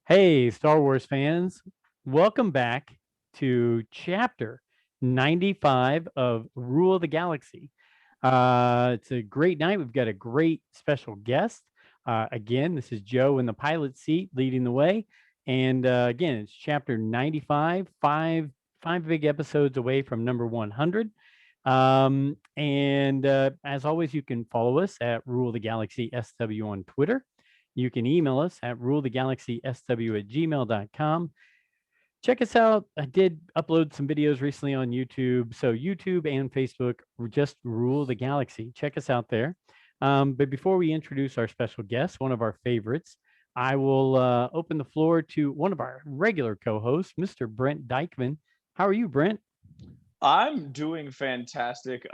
Hey, Star Wars fans, welcome back to chapter 95 of Rule of the Galaxy. It's a great night. We've got a great special guest. Again, this is Joe in the pilot seat leading the way. And again, it's chapter 95, five big episodes away from number 100. And as always, you can follow us at Rule of the Galaxy SW on Twitter. You can email us at ruletheGalaxySW@gmail.com. Check us out. I did upload some videos recently on YouTube. So YouTube and Facebook just Rule the Galaxy. Check us out there. But before we introduce our special guest, one of our favorites, I will open the floor to one of our regular co-hosts, Mr. Brent Dykman. How are you, Brent? I'm doing fantastic.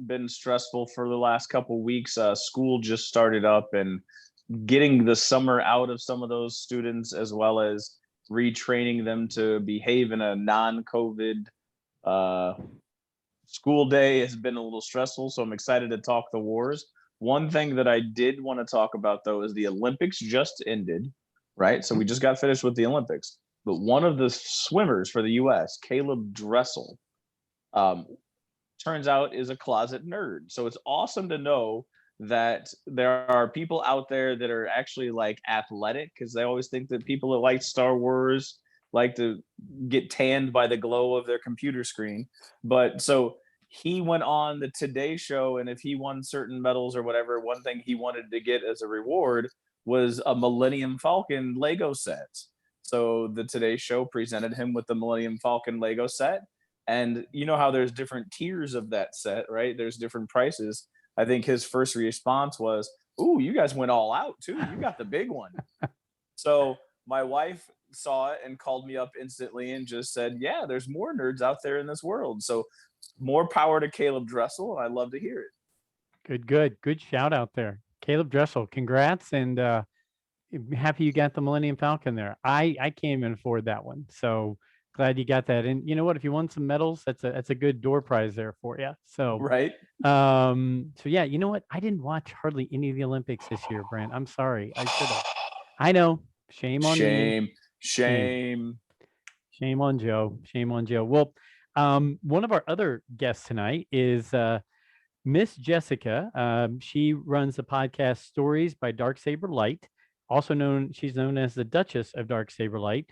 Been stressful for the last couple weeks. School just started up and getting the summer out of some of those students, as well as retraining them to behave in a non-COVID uh, school day has been a little stressful. So I'm excited to talk the wars. One thing that I did want to talk about, though, is the Olympics just ended, right? So we just got finished with the Olympics. But one of the swimmers for the U.S., Caleb Dressel, um, turns out is a closet nerd. So it's awesome to know that there are people out there that are actually like athletic, because they always think that people that like Star Wars like to get tanned by the glow of their computer screen. But so he went on the Today Show, and if he won certain medals or whatever, one thing he wanted to get as a reward was a Millennium Falcon Lego set. So the Today Show presented him with the Millennium Falcon Lego set, and you know how there's different tiers of that set, right? There's different prices. I think his first response was, "Ooh, you guys went all out too. You got the big one." So my wife saw it and called me up instantly and just said, "Yeah, there's more nerds out there in this world." So more power to Caleb Dressel. I love to hear it. Good shout out there. Caleb Dressel, congrats. And happy you got the Millennium Falcon there. I can't even afford that one, so glad you got that. And you know what? If you won some medals, that's a good door prize there for you. So, Right? so yeah, you know what? I didn't watch hardly any of the Olympics this year, Brent. I'm sorry. I should have. I know. Shame on me. Shame, Shame. shame. Shame on Joe. Shame on Joe. Well, one of our other guests tonight is Miss Jessica. She runs the podcast Stories by Darksaber Light, she's known as the Duchess of Darksaber Light.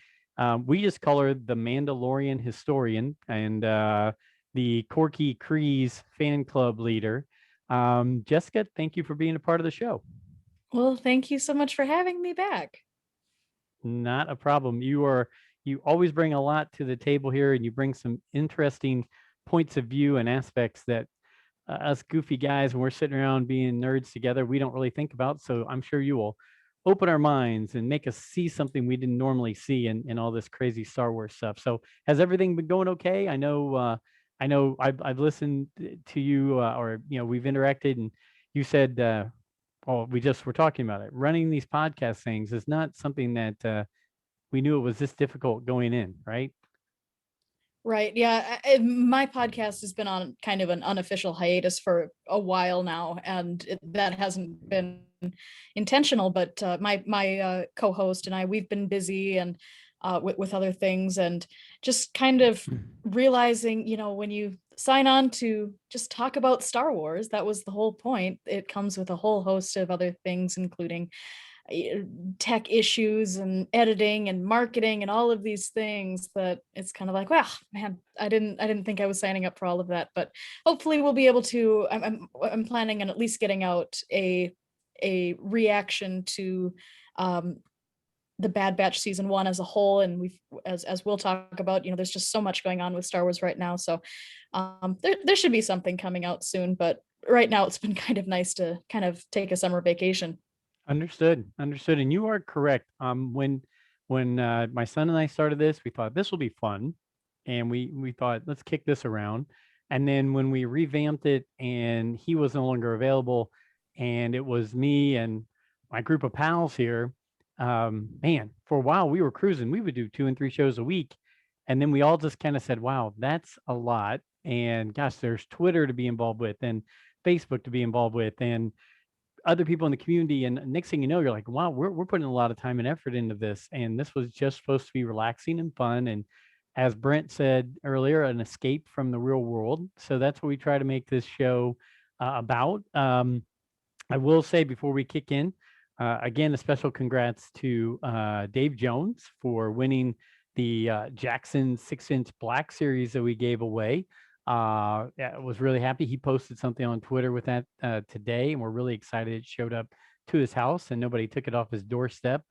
We just call her the Mandalorian historian and the Corky Kreese fan club leader. Jessica, thank you for being a part of the show. Well, thank you so much for having me back. Not a problem. You always bring a lot to the table here, and you bring some interesting points of view and aspects that us goofy guys, when we're sitting around being nerds together, we don't really think about. So I'm sure you will open our minds and make us see something we didn't normally see in all this crazy Star Wars stuff. So has everything been going okay? I know I've listened to you, or we've interacted, and you said, well, we just were talking about it. Running these podcast things is not something that we knew it was this difficult going in, right? Right. Yeah. My podcast has been on kind of an unofficial hiatus for a while now, and that hasn't been intentional. But my co-host and I, we've been busy and with other things, and just kind of realizing, when you sign on to just talk about Star Wars, that was the whole point. It comes with a whole host of other things, including tech issues and editing and marketing and all of these things, that it's kind of like, well, man, I didn't think I was signing up for all of that. But hopefully we'll be able to. I'm planning on at least getting out a reaction to the Bad Batch season 1 as a whole, and we've, as we'll talk about, there's just so much going on with Star Wars right now, so there should be something coming out soon. But right now it's been kind of nice to kind of take a summer vacation. Understood. And you are correct. When my son and I started this, we thought this will be fun, and we thought, let's kick this around. And then when we revamped it and he was no longer available, and it was me and my group of pals here, man, for a while we were cruising. We would do 2 and 3 shows a week, and then we all just kind of said, wow, that's a lot. And gosh, there's Twitter to be involved with, and Facebook to be involved with, and other people in the community, and next thing you know, you're like, wow, we're putting a lot of time and effort into this, and this was just supposed to be relaxing and fun, and as Brent said earlier, an escape from the real world. So that's what we try to make this show about. I will say before we kick in, again, a special congrats to Dave Jones for winning the Jackson 6-inch Black Series that we gave away. I was really happy. He posted something on Twitter with that today, and we're really excited it showed up to his house and nobody took it off his doorstep,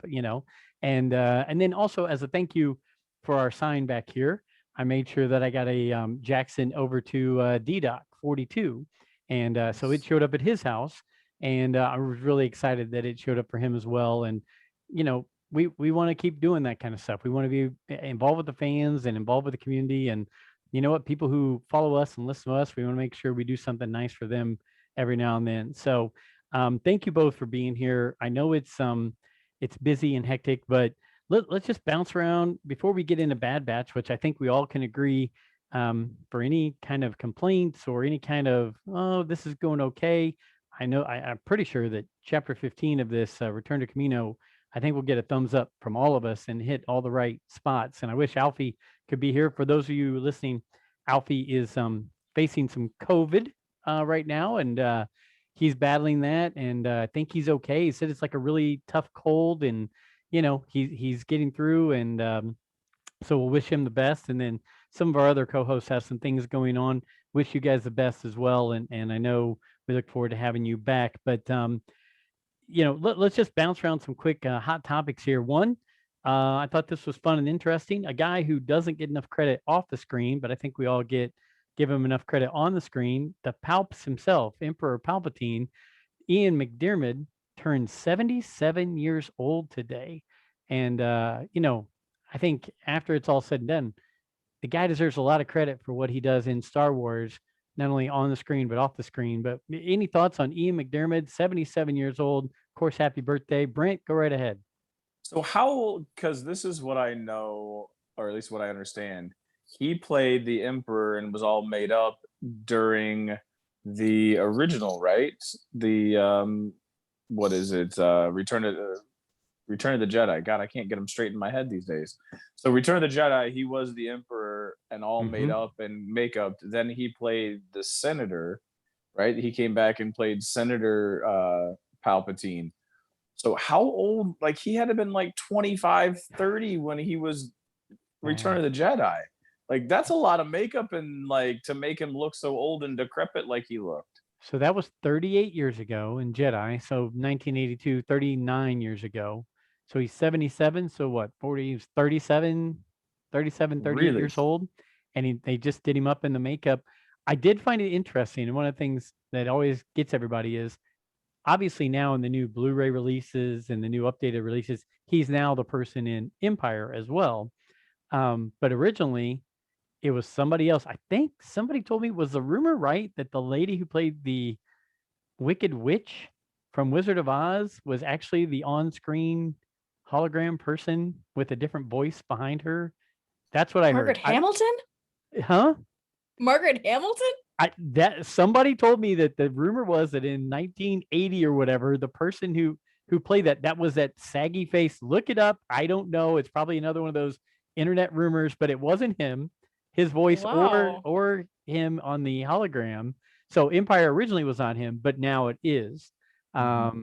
And then also as a thank you for our sign back here, I made sure that I got a Jackson over to D-Doc 42. And so it showed up at his house. And I was really excited that it showed up for him as well. And, we want to keep doing that kind of stuff. We want to be involved with the fans and involved with the community. And you know what? People who follow us and listen to us, we want to make sure we do something nice for them every now and then. So thank you both for being here. I know it's busy and hectic, but let's just bounce around before we get into Bad Batch, which I think we all can agree for any kind of complaints or any kind of, oh, this is going okay. I know I'm pretty sure that chapter 15 of this Return to Kamino, I think we'll get a thumbs up from all of us and hit all the right spots. And I wish Alfie could be here. For those of you listening, Alfie is facing some COVID right now, and he's battling that. And I think he's okay. He said it's like a really tough cold, and he's getting through. And so we'll wish him the best. And then some of our other co-hosts have some things going on. Wish you guys the best as well. And I know we look forward to having you back. But let's just bounce around some quick hot topics here. One, I thought this was fun and interesting. A guy who doesn't get enough credit off the screen, but I think we all give him enough credit on the screen. The Palps himself, Emperor Palpatine, Ian McDiarmid, turned 77 years old today. And, I think after it's all said and done, the guy deserves a lot of credit for what he does in Star Wars, not only on the screen, but off the screen. But any thoughts on Ian McDiarmid, 77 years old? Of course, happy birthday. Brent, go right ahead. So because this is what I know, or at least what I understand, he played the Emperor and was all made up during the original, right? The, what is it? Return of the Jedi. God, I can't get them straight in my head these days. So Return of the Jedi, he was the Emperor and all made up and makeup. Then he played the Senator, right? He came back and played Senator Palpatine. So how old? Like he had to have been like 25, 30 when he was Return of the Jedi. Like that's a lot of makeup and like to make him look so old and decrepit like he looked. So that was 38 years ago in Jedi. So 1982, 39 years ago. So he's 77. So what, 40, he's 38 Really? years old. And they just did him up in the makeup. I did find it interesting. And one of the things that always gets everybody is obviously now in the new Blu-ray releases and the new updated releases, he's now the person in Empire as well. But originally it was somebody else. I think somebody told me, was the rumor right that the lady who played the Wicked Witch from Wizard of Oz was actually the on-screen hologram person with a different voice behind her? That's what I Margaret heard. Hamilton? Huh? Margaret Hamilton? That somebody told me that the rumor was that in 1980 or whatever, the person who played that was that saggy face. Look it up. I don't know. It's probably another one of those internet rumors, but it wasn't him, his voice or him on the hologram. So Empire originally was on him, but now it is. But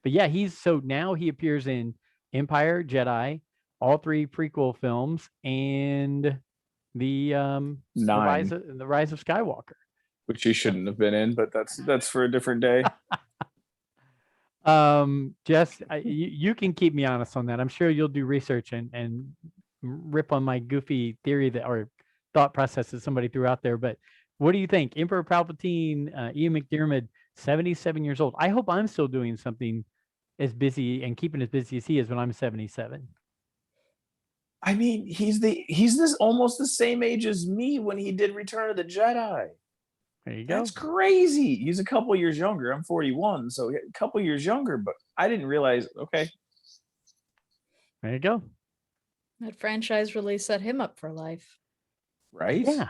yeah, now he appears in Empire, Jedi, all 3 prequel films, and the Rise of Skywalker, which he shouldn't have been in, but that's for a different day. Jess, you can keep me honest on that. I'm sure you'll do research and rip on my goofy theory or thought process that somebody threw out there. But what do you think? Emperor Palpatine, Ian McDiarmid, 77 years old. I hope I'm still doing something as busy and keeping as busy as he is when I'm 77. I mean, he's this almost the same age as me when he did Return of the Jedi. There you go. That's crazy. He's a couple years younger. I'm 41, so a couple years younger, but I didn't realize, okay. There you go. That franchise really set him up for life. Right? Yeah.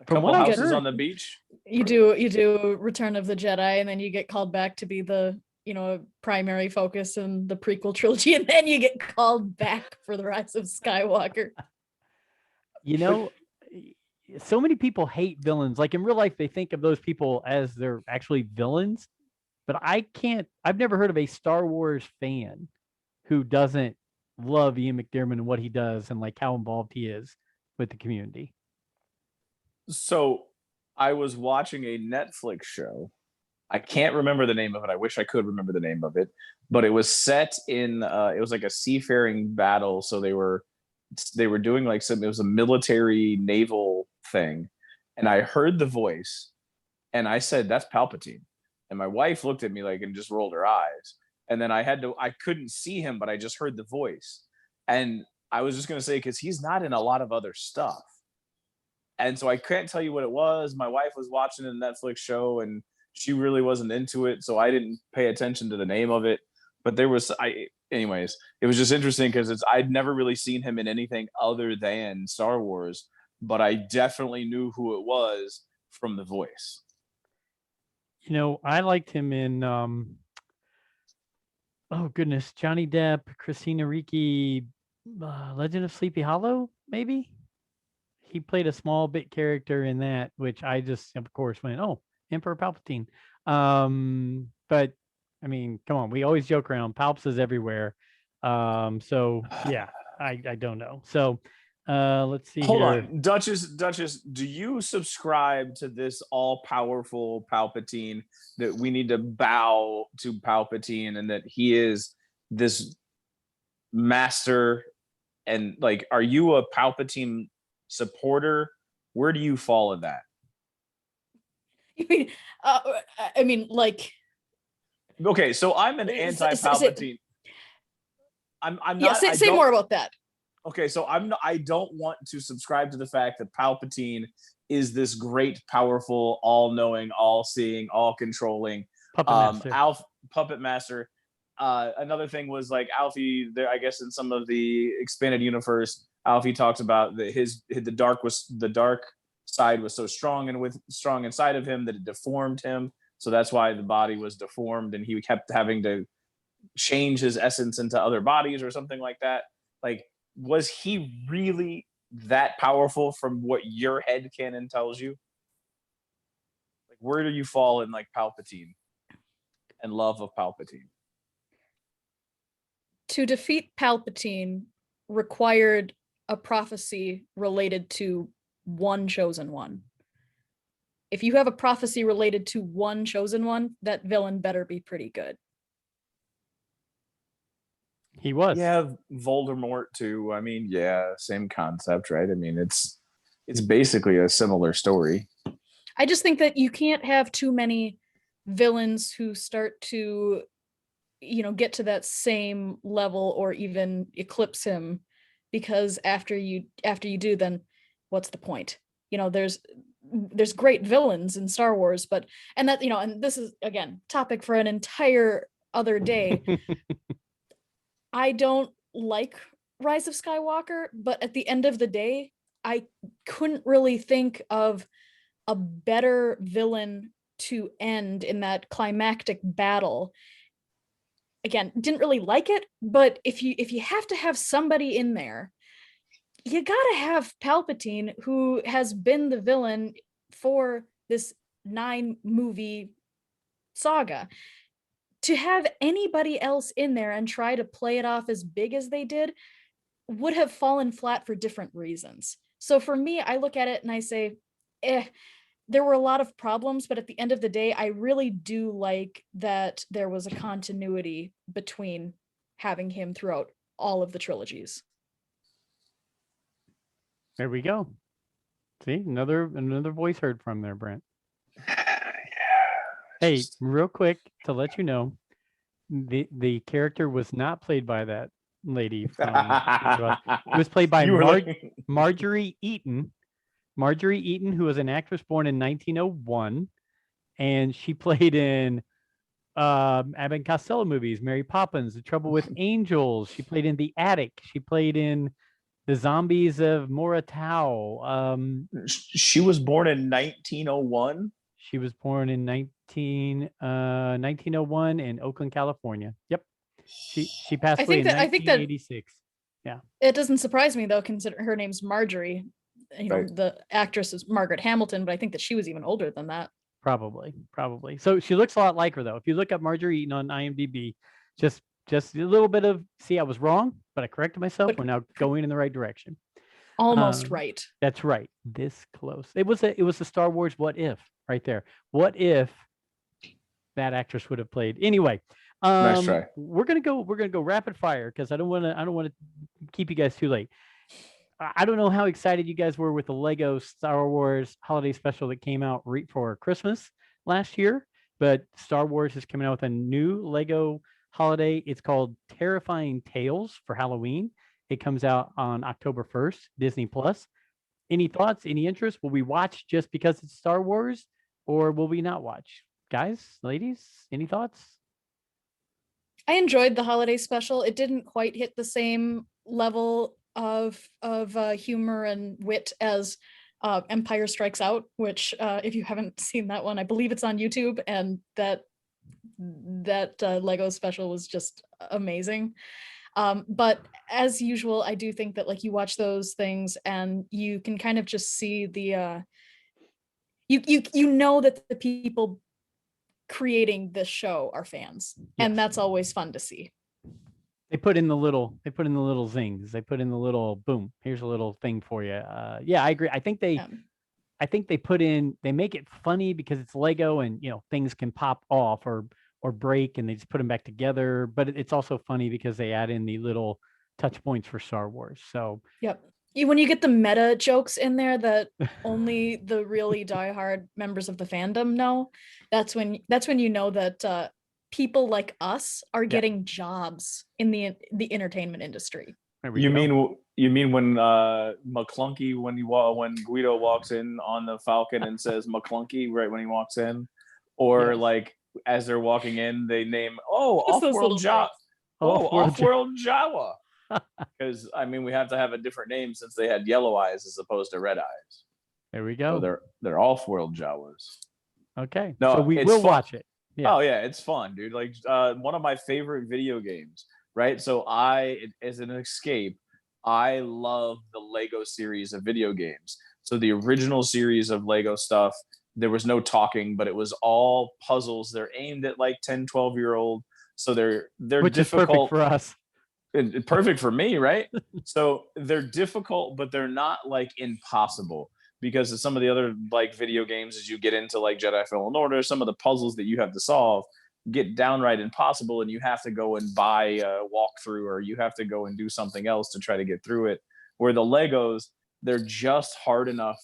A couple houses on the beach. You do Return of the Jedi, and then you get called back to be the a primary focus in the prequel trilogy, and then you get called back for the Rise of Skywalker. So many people hate villains. Like in real life, they think of those people as they're actually villains. But I've never heard of a Star Wars fan who doesn't love Ian McDiarmid and what he does and like how involved he is with the community. So I was watching a Netflix show. I can't remember the name of it. I wish I could remember the name of it, but it was set in it was like a seafaring battle. So they were doing like it was a military naval thing. And I heard the voice and I said, that's Palpatine. And my wife looked at me like and just rolled her eyes. And then I couldn't see him, but I just heard the voice. And I was just going to say, because he's not in a lot of other stuff. And so I can't tell you what it was. My wife was watching a Netflix show and she really wasn't into it. So I didn't pay attention to the name of it. But anyways, it was just interesting because I'd never really seen him in anything other than Star Wars, but I definitely knew who it was from the voice. I liked him in oh goodness, Johnny Depp, Christina Ricci, Legend of Sleepy Hollow, maybe. He played a small bit character in that, which I just, of course, went, oh, Emperor Palpatine. But I mean, come on, we always joke around. Palps is everywhere. So yeah, I don't know. So let's see. Hold on, Duchess, do you subscribe to this all-powerful Palpatine, that we need to bow to Palpatine and that he is this master? And like, are you a Palpatine supporter? Where do you fall in that? I mean, like, okay, so I'm an anti-Palpatine. I'm not. Say more about that. Okay, so I don't want to subscribe to the fact that Palpatine is this great, powerful, all-knowing, all-seeing, all-controlling puppet master. Another thing was like Alfie. There, I guess in some of the expanded universe, Alfie talks about the dark side was so strong inside of him that it deformed him. So that's why the body was deformed, and he kept having to change his essence into other bodies or something like that. Like, was he really that powerful from what your headcanon tells you? Like, where do you fall in like Palpatine and love of Palpatine? To defeat Palpatine required a prophecy related to one chosen one. If you have a prophecy related to one chosen one, that villain better be pretty good. He was. Yeah, Voldemort too. I mean, yeah, same concept, right? I mean, it's basically a similar story. I just think that you can't have too many villains who start to, get to that same level or even eclipse him, because after you do, then what's the point? There's great villains in Star Wars, and this is again topic for an entire other day. I don't like Rise of Skywalker, but at the end of the day, I couldn't really think of a better villain to end in that climactic battle. Again, didn't really like it, but if you have to have somebody in there, you gotta have Palpatine, who has been the villain for this 9-movie saga. To have anybody else in there and try to play it off as big as they did would have fallen flat for different reasons. So for me, I look at it and I say, there were a lot of problems, but at the end of the day, I really do like that there was a continuity between having him throughout all of the trilogies. There we go. See, another voice heard from there, Brent. Hey, real quick to let you know, the character was not played by that lady. It was played by Marjorie Eaton. Marjorie Eaton, who was an actress born in 1901, and she played in Abbott and Costello movies, Mary Poppins, The Trouble with Angels. She played in The Attic. She played in The Zombies of Moratau. She was born in 1901. She was born in 1901 in Oakland, California. Yep. She passed away in I think that 1986. Yeah. it doesn't surprise me though, considering her name's Marjorie. Right. The actress is Margaret Hamilton, but I think that she was even older than that. Probably. So she looks a lot like her though. If you look up Marjorie Eaton on IMDb, just a little bit of, see, I was wrong, but I corrected myself. We're now going in the right direction. Almost right. That's right. This close. It was a Star Wars what if right there. What if that actress would have played? Anyway, Nice try. we're gonna go rapid fire because I don't want to keep you guys too late. I don't know how excited you guys were with the Lego Star Wars holiday special that came out for Christmas last year, but Star Wars is coming out with a new Lego holiday. It's called Terrifying Tales for Halloween. It comes out on October 1st, Disney Plus. Any thoughts? Any interest? Will we watch just because it's Star Wars, or will we not watch? Guys, ladies, any thoughts? I enjoyed the holiday special. It didn't quite hit the same level of humor and wit as Empire Strikes Out, which if you haven't seen that one, I believe it's on YouTube, and that Lego special was just amazing. But as usual, I do think that like you watch those things and you can kind of just see the you know that the people creating this show are fans, and that's always fun to see. They put in the little zings. They put in the little boom. Here's a little thing for you. Yeah, I agree. I think they make it funny because it's Lego and things can pop off or break and they just put them back together. But it's also funny because they add in the little touch points for Star Wars. So yep. When you get the meta jokes in there that only the really diehard members of the fandom know, that's when you know that people like us are getting jobs in the entertainment industry. You mean when McClunky, when Guido walks in on the Falcon and says McClunky right when he walks in, or like as they're walking in they name Off-World Jawa, Off-World Jawa, because I mean we have to have a different name since they had yellow eyes as opposed to red eyes. There we go. So they're Off-World Jawas. Okay, no, so we will watch it. Yeah. Oh yeah, it's fun, dude. Like one of my favorite video games, right? So as an escape, I love the Lego series of video games. So the original series of Lego stuff, there was no talking, but it was all puzzles. They're aimed at like 10, 12-year-old. So they're Which difficult. Is perfect for us. Perfect for me, right? So they're difficult, but they're not like impossible. Because of some of the other like video games, as you get into like Jedi Fallen Order, some of the puzzles that you have to solve get downright impossible, and you have to go and buy a walkthrough, or you have to go and do something else to try to get through it. Where the Legos, they're just hard enough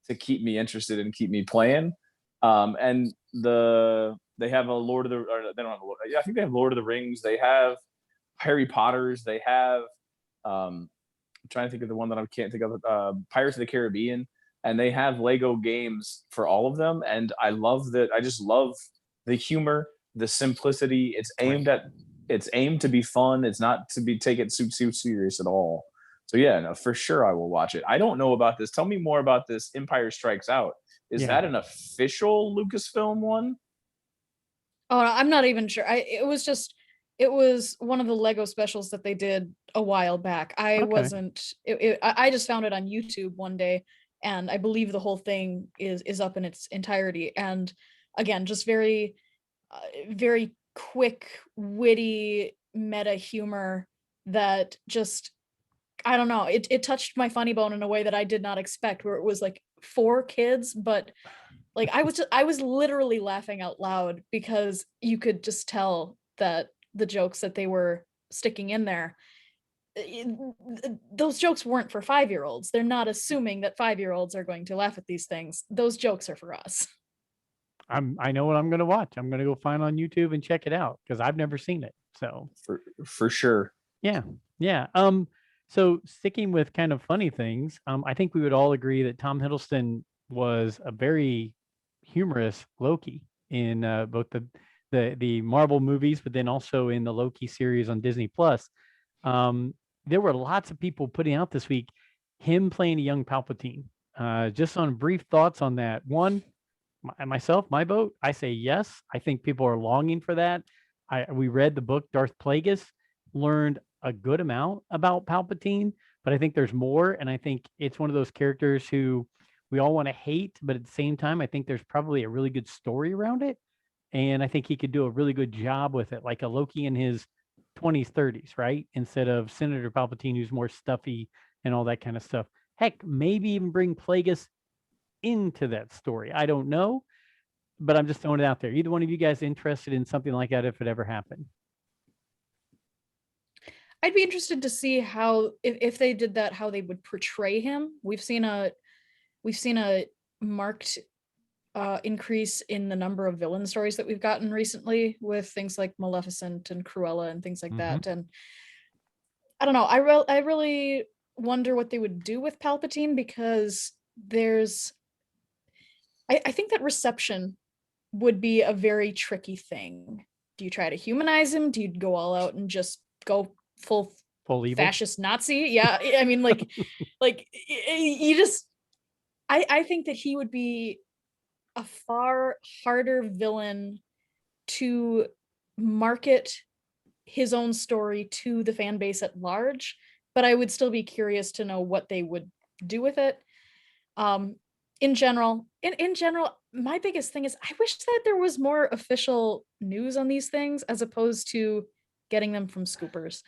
to keep me interested and keep me playing. And they have a Lord of the, or they don't have a, I think they have Lord of the Rings. They have Harry Potter's. They have I'm trying to think of the one that I can't think of. Pirates of the Caribbean. And they have Lego games for all of them. And I love that. I just love the humor, the simplicity. It's aimed to be fun. It's not to be taken too serious at all. So yeah, no, for sure I will watch it. I don't know about this. Tell me more about this Empire Strikes Out. Is that an official Lucasfilm one? Oh, I'm not even sure. It was one of the Lego specials that they did a while back. I just found it on YouTube one day. And I believe the whole thing is up in its entirety. And again, just very, very quick, witty, meta humor that just, I don't know, it touched my funny bone in a way that I did not expect, where it was like for kids, but like I was literally laughing out loud because you could just tell that the jokes that they were sticking in there, those jokes weren't for 5-year-olds. They're not assuming that 5-year-olds are going to laugh at these things. Those jokes are for us. I know what I'm going to watch. I'm going to go find on YouTube and check it out because I've never seen it. So for sure. Yeah. So sticking with kind of funny things, I think we would all agree that Tom Hiddleston was a very humorous Loki in both the Marvel movies, but then also in the Loki series on Disney Plus. There were lots of people putting out this week him playing a young Palpatine. Just on brief thoughts on that. One, my vote, I say yes. I think people are longing for that. We read the book Darth Plagueis, learned a good amount about Palpatine, but I think there's more, and I think it's one of those characters who we all want to hate, but at the same time, I think there's probably a really good story around it, and I think he could do a really good job with it, like a Loki in his 20s, 30s, right? Instead of Senator Palpatine, who's more stuffy and all that kind of stuff. Heck, maybe even bring Plagueis into that story. I don't know, but I'm just throwing it out there. Either one of you guys interested in something like that if it ever happened? I'd be interested to see how, if they did that, how they would portray him. We've seen a marked increase in the number of villain stories that we've gotten recently with things like Maleficent and Cruella and things like that. And I don't know. I really wonder what they would do with Palpatine, because I think that reception would be a very tricky thing. Do you try to humanize him? Do you go all out and just go full evil? Fascist Nazi? Yeah. I mean, like you just, I think that he would be a far harder villain to market his own story to the fan base at large, but I would still be curious to know what they would do with it. In general, my biggest thing is I wish that there was more official news on these things as opposed to getting them from scoopers.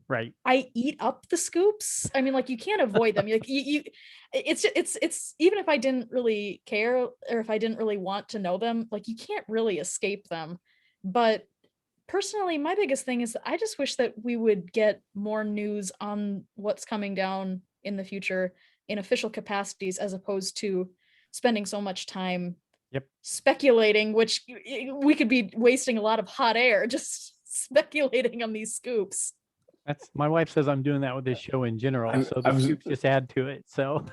Right. I eat up the scoops. I mean, like, you can't avoid them. Like it's even if I didn't really care, or if I didn't really want to know them, like, you can't really escape them. But personally, my biggest thing is that I just wish that we would get more news on what's coming down in the future in official capacities, as opposed to spending so much time speculating, which we could be wasting a lot of hot air just speculating on these scoops. That's, my wife says I'm doing that with this show in general, so the scoops just add to it. So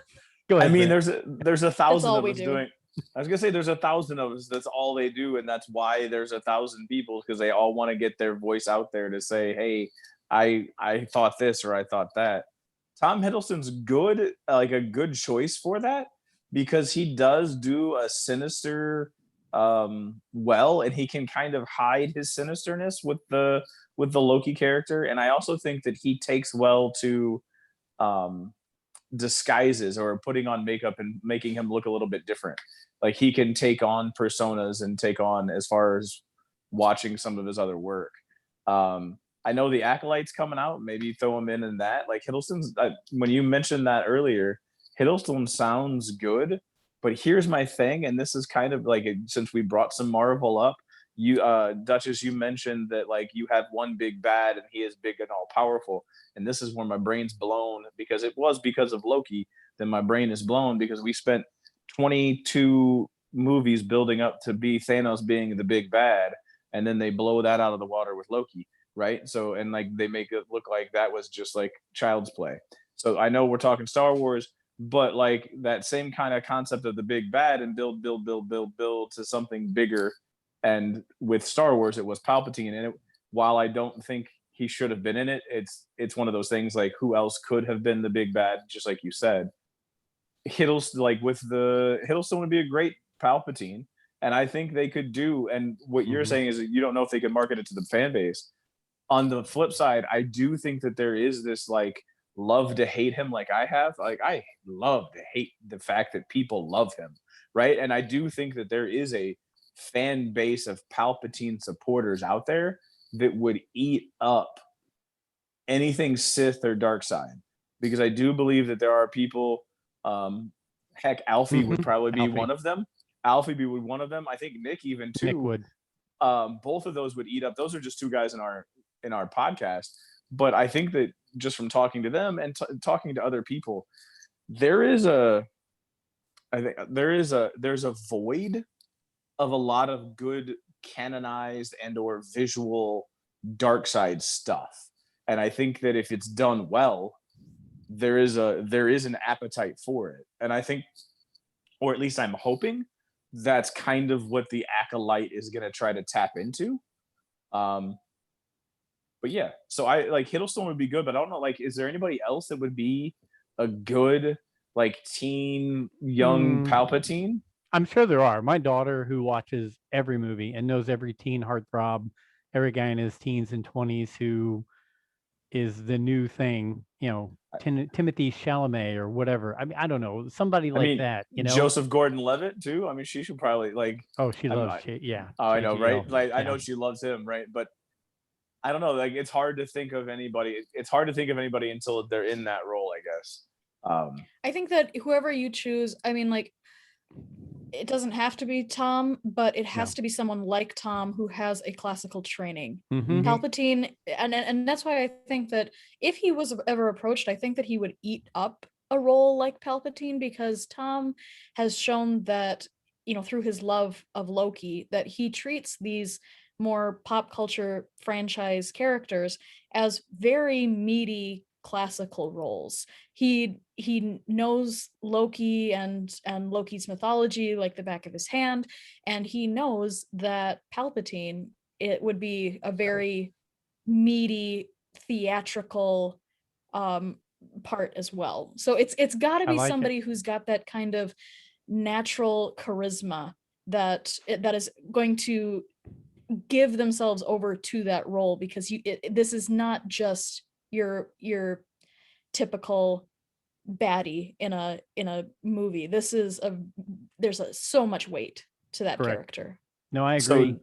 go ahead. I mean, Brent. there's 1,000 of us doing. I was gonna say there's 1,000 of us. That's all they do, and that's why there's 1,000 people, because they all want to get their voice out there to say, "Hey, I thought this or I thought that." Tom Hiddleston's good, like a good choice for that, because he does do a sinister well, and he can kind of hide his sinisterness with the Loki character. And I also think that he takes well to disguises or putting on makeup and making him look a little bit different. Like, he can take on personas and take on, as far as watching some of his other work. I know the Acolyte's coming out. Maybe throw him in that. Like, Hiddleston's, when you mentioned that earlier, Hiddleston sounds good. But here's my thing, and this is kind of like, since we brought some Marvel up, you Duchess, you mentioned that, like, you have one big bad and he is big and all powerful. And this is where my brain's blown, because it was because of Loki. Then my brain is blown because we spent 22 movies building up to be Thanos being the big bad, and then they blow that out of the water with Loki, right? So, and like, they make it look like that was just like child's play. So I know we're talking Star Wars, but like that same kind of concept of the big bad and build to something bigger. And with Star Wars, it was Palpatine. And while I don't think he should have been in it, it's one of those things, like, who else could have been the big bad? Just like you said, Hiddleston would be a great Palpatine. And I think they could do, and what you're saying is that you don't know if they can market it to the fan base. On the flip side, I do think that there is this, like, love to hate him, like I have. Like, I love to hate the fact that people love him, right? And I do think that there is a fan base of Palpatine supporters out there that would eat up anything Sith or dark side, because I do believe that there are people. Heck, Alfie would probably be one of them. Alfie would be one of them. I think Nick even too. Nick would. Both of those would eat up. Those are just two guys in our podcast. But I think that just from talking to them and talking to other people, there's a void of a lot of good canonized and or visual dark side stuff. And I think that if it's done well, there is an appetite for it. And I think, or at least I'm hoping, that's kind of what the Acolyte is going to try to tap into. But yeah, so I like Hiddleston would be good, but I don't know, like, is there anybody else that would be a good, like, teen young Palpatine? I'm sure there are. My daughter, who watches every movie and knows every teen heartthrob, every guy in his teens and 20s who is the new thing, Timothy Chalamet or whatever. I mean, I don't know, somebody I like mean, that, Joseph Gordon-Levitt too. I mean, she should probably like. Oh, she I'm loves, not. yeah, Oh, I know, right? JGL. Like, I Yeah. know she loves him, right? But I don't know. Like, it's hard to think of anybody. It's hard to think of anybody until they're in that role, I guess. I think that whoever you choose, I mean, like, it doesn't have to be Tom, but it has No. to be someone like Tom who has a classical training. Mhm. Palpatine, and that's why I think that if he was ever approached, I think that he would eat up a role like Palpatine, because Tom has shown that, through his love of Loki, that he treats these more pop culture franchise characters as very meaty classical roles. He knows Loki and Loki's mythology like the back of his hand, and he knows that Palpatine, it would be a very meaty theatrical part as well. So it's got to I be like it. somebody who's got that kind of natural charisma that is going to give themselves over to that role, because this is not just your typical baddie in a movie. There's so much weight to that Correct. character. No, I agree. So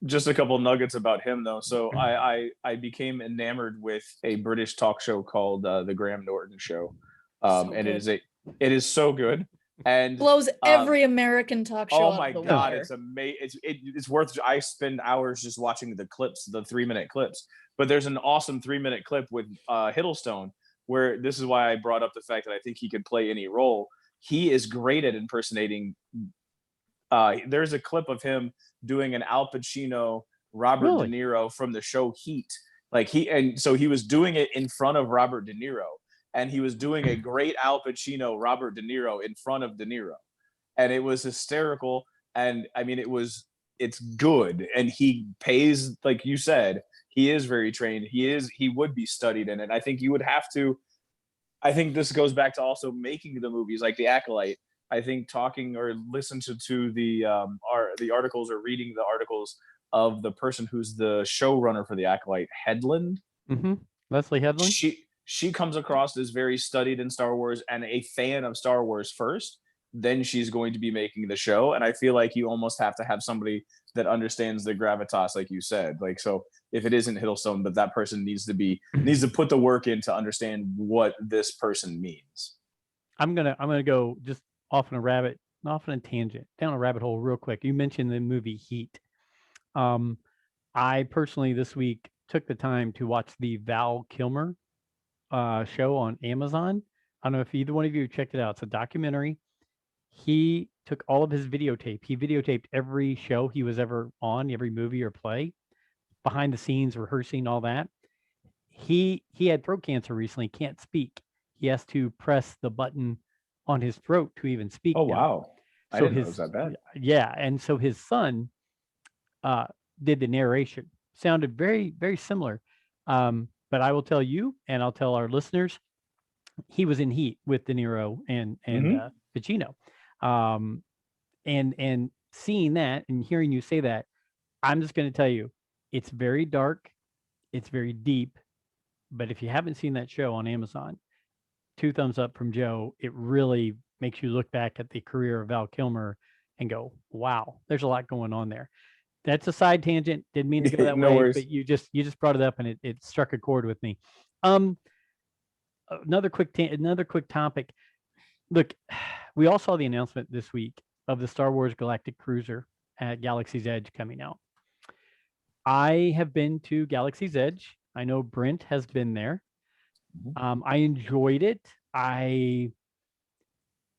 just a couple nuggets about him though. So I became enamored with a British talk show called the Graham Norton Show, So and good. it is so good and Blows every American talk show oh out my of the god, water. it's amazing. It's worth. I spend hours just watching the clips, the 3-minute clips. But there's an awesome 3-minute clip with Hiddleston, where this is why I brought up the fact that I think he could play any role. He is great at impersonating. There's a clip of him doing an Al Pacino, Robert Really? De Niro from the show Heat. So he was doing it in front of Robert De Niro, and he was doing a great Al Pacino, Robert De Niro in front of De Niro, and it was hysterical. And I mean, it's good, and he pays, like you said, he is very trained. He would be studied in it. I think you would have to. I think this goes back to also making the movies like The Acolyte. I think talking or listen to the articles or reading the articles of the person who's the showrunner for The Acolyte, Headland. Mm-hmm. Leslie Headland. She comes across as very studied in Star Wars and a fan of Star Wars first. Then she's going to be making the show, and I feel like you almost have to have somebody that understands the gravitas, like you said. Like, so if it isn't Hiddleston, but that person needs to put the work in to understand what this person means. I'm gonna go just off on a tangent, down a rabbit hole real quick. You mentioned the movie Heat. I personally this week took the time to watch the Val Kilmer show on Amazon. I don't know if either one of you checked it out. It's a documentary. He took all of his videotape. He videotaped every show he was ever on, every movie or play, behind the scenes, rehearsing, all that. He had throat cancer recently, can't speak. He has to press the button on his throat to even speak. Oh now. wow. I So didn't know it was that bad. Yeah, and so his son did the narration. Sounded very, very similar. But I will tell you, and I'll tell our listeners, he was in Heat with De Niro and Pacino. And seeing that and hearing you say that, I'm just going to tell you, it's very dark, it's very deep. But if you haven't seen that show on Amazon, 2 thumbs up from Joe. It really makes you look back at the career of Val Kilmer and go, wow, there's a lot going on there. That's a side tangent. Didn't mean to go that No way, worries. but you just brought it up and it struck a chord with me. Another quick topic. Look, we all saw the announcement this week of the Star Wars Galactic Cruiser at Galaxy's Edge coming out. I have been to Galaxy's Edge. I know Brent has been there. I enjoyed it. I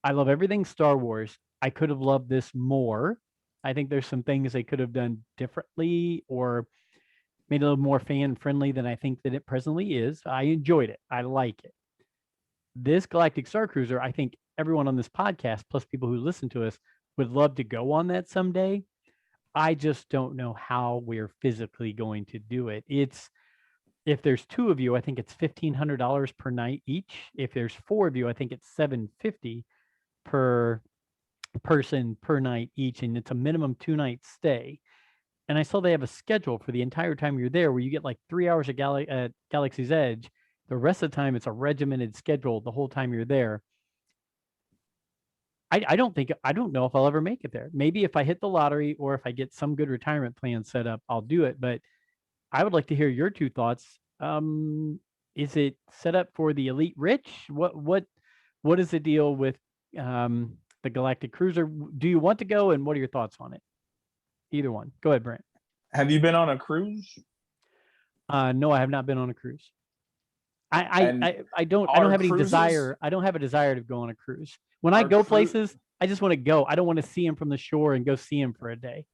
love everything Star Wars. I could have loved this more. I think there's some things they could have done differently or made it a little more fan friendly than I think that it presently is. I enjoyed it. I like it. This Galactic Starcruiser, I think everyone on this podcast, plus people who listen to us, would love to go on that someday. I just don't know how we're physically going to do it. If there's 2 of you, I think it's $1,500 per night each. If there's 4 of you, I think it's $750 per person per night each, and it's a minimum 2-night stay. And I saw they have a schedule for the entire time you're there where you get like 3 hours at Galaxy's Edge. The rest of the time, it's a regimented schedule the whole time you're there. I don't know if I'll ever make it there. Maybe if I hit the lottery or if I get some good retirement plan set up, I'll do it. But I would like to hear your two thoughts. Is it set up for the elite rich? What is the deal with the Galactic Cruiser? Do you want to go, and what are your thoughts on it? Either one. Go ahead, Brent. Have you been on a cruise? No, I have not been on a cruise. I don't have any desire. I don't have a desire to go on a cruise. When I go places, I just want to go. I don't want to see him from the shore and go see him for a day.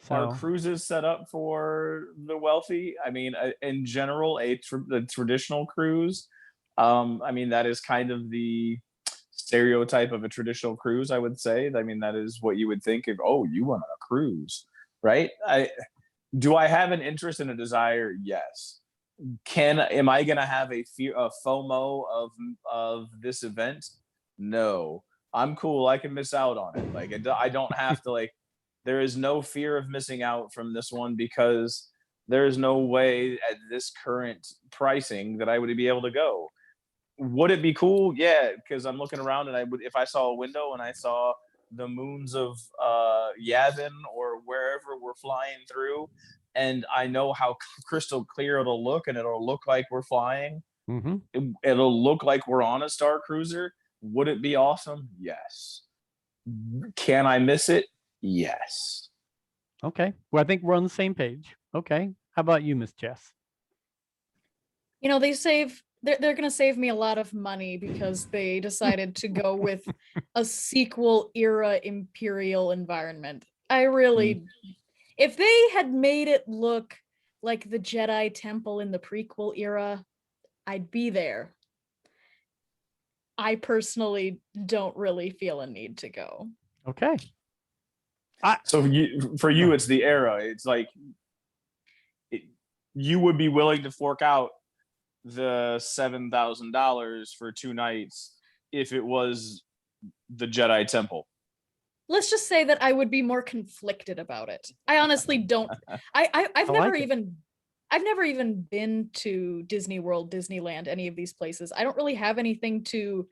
So, are cruises set up for the wealthy? I mean, in general, the traditional cruise. I mean, that is kind of the stereotype of a traditional cruise, I would say. I mean, that is what you would think of. Oh, you went on a cruise, right? Do I have an interest and a desire? Yes. Am I gonna have a FOMO of this event? No. I'm cool. I can miss out on it. Like I don't have to like. There is no fear of missing out from this one because there is no way at this current pricing that I would be able to go. Would it be cool? Yeah, because I'm looking around and I would, if I saw a window and I saw the moons of Yavin or wherever we're flying through, and I know how crystal clear it'll look, and it'll look like we're flying. mm-hmm. It'll look like we're on a Starcruiser. Would it be awesome? Yes. Can I miss it? Yes. Okay. Well, I think we're on the same page. Okay. How about you, Miss Jess? You know, they're going to save me a lot of money because they decided to go with a sequel era Imperial environment. I really, if they had made it look like the Jedi Temple in the prequel era, I'd be there. I personally don't really feel a need to go. Okay. So for you, it's the era. It's like you would be willing to fork out the $7,000 for 2 nights if it was the Jedi Temple. Let's just say that I would be more conflicted about it. I honestly don't. I've never even been to Disney World, Disneyland, any of these places. I don't really have anything to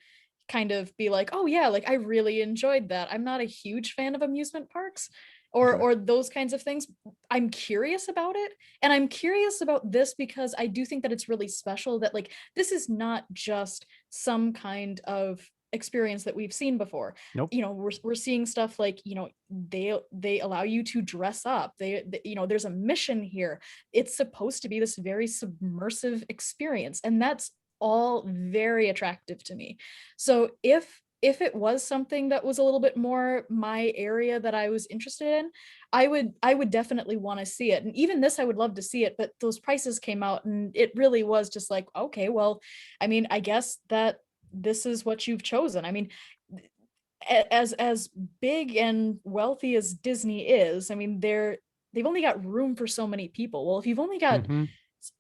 kind of be like, oh yeah, like I really enjoyed that. I'm not a huge fan of amusement parks or those kinds of things. I'm curious about it, and I'm curious about this because I do think that it's really special that like this is not just some kind of experience that we've seen before. Nope. You know, we're seeing stuff like, you know, they allow you to dress up. They you know, there's a mission here. It's supposed to be this very submersive experience, and that's all very attractive to me. So if it was something that was a little bit more my area that I was interested in, I would definitely want to see it. And even this, I would love to see it, but those prices came out and it really was just like, okay, well, I mean, I guess that this is what you've chosen. I mean, as big and wealthy as Disney is, I mean, they've only got room for so many people. Well, if you've only got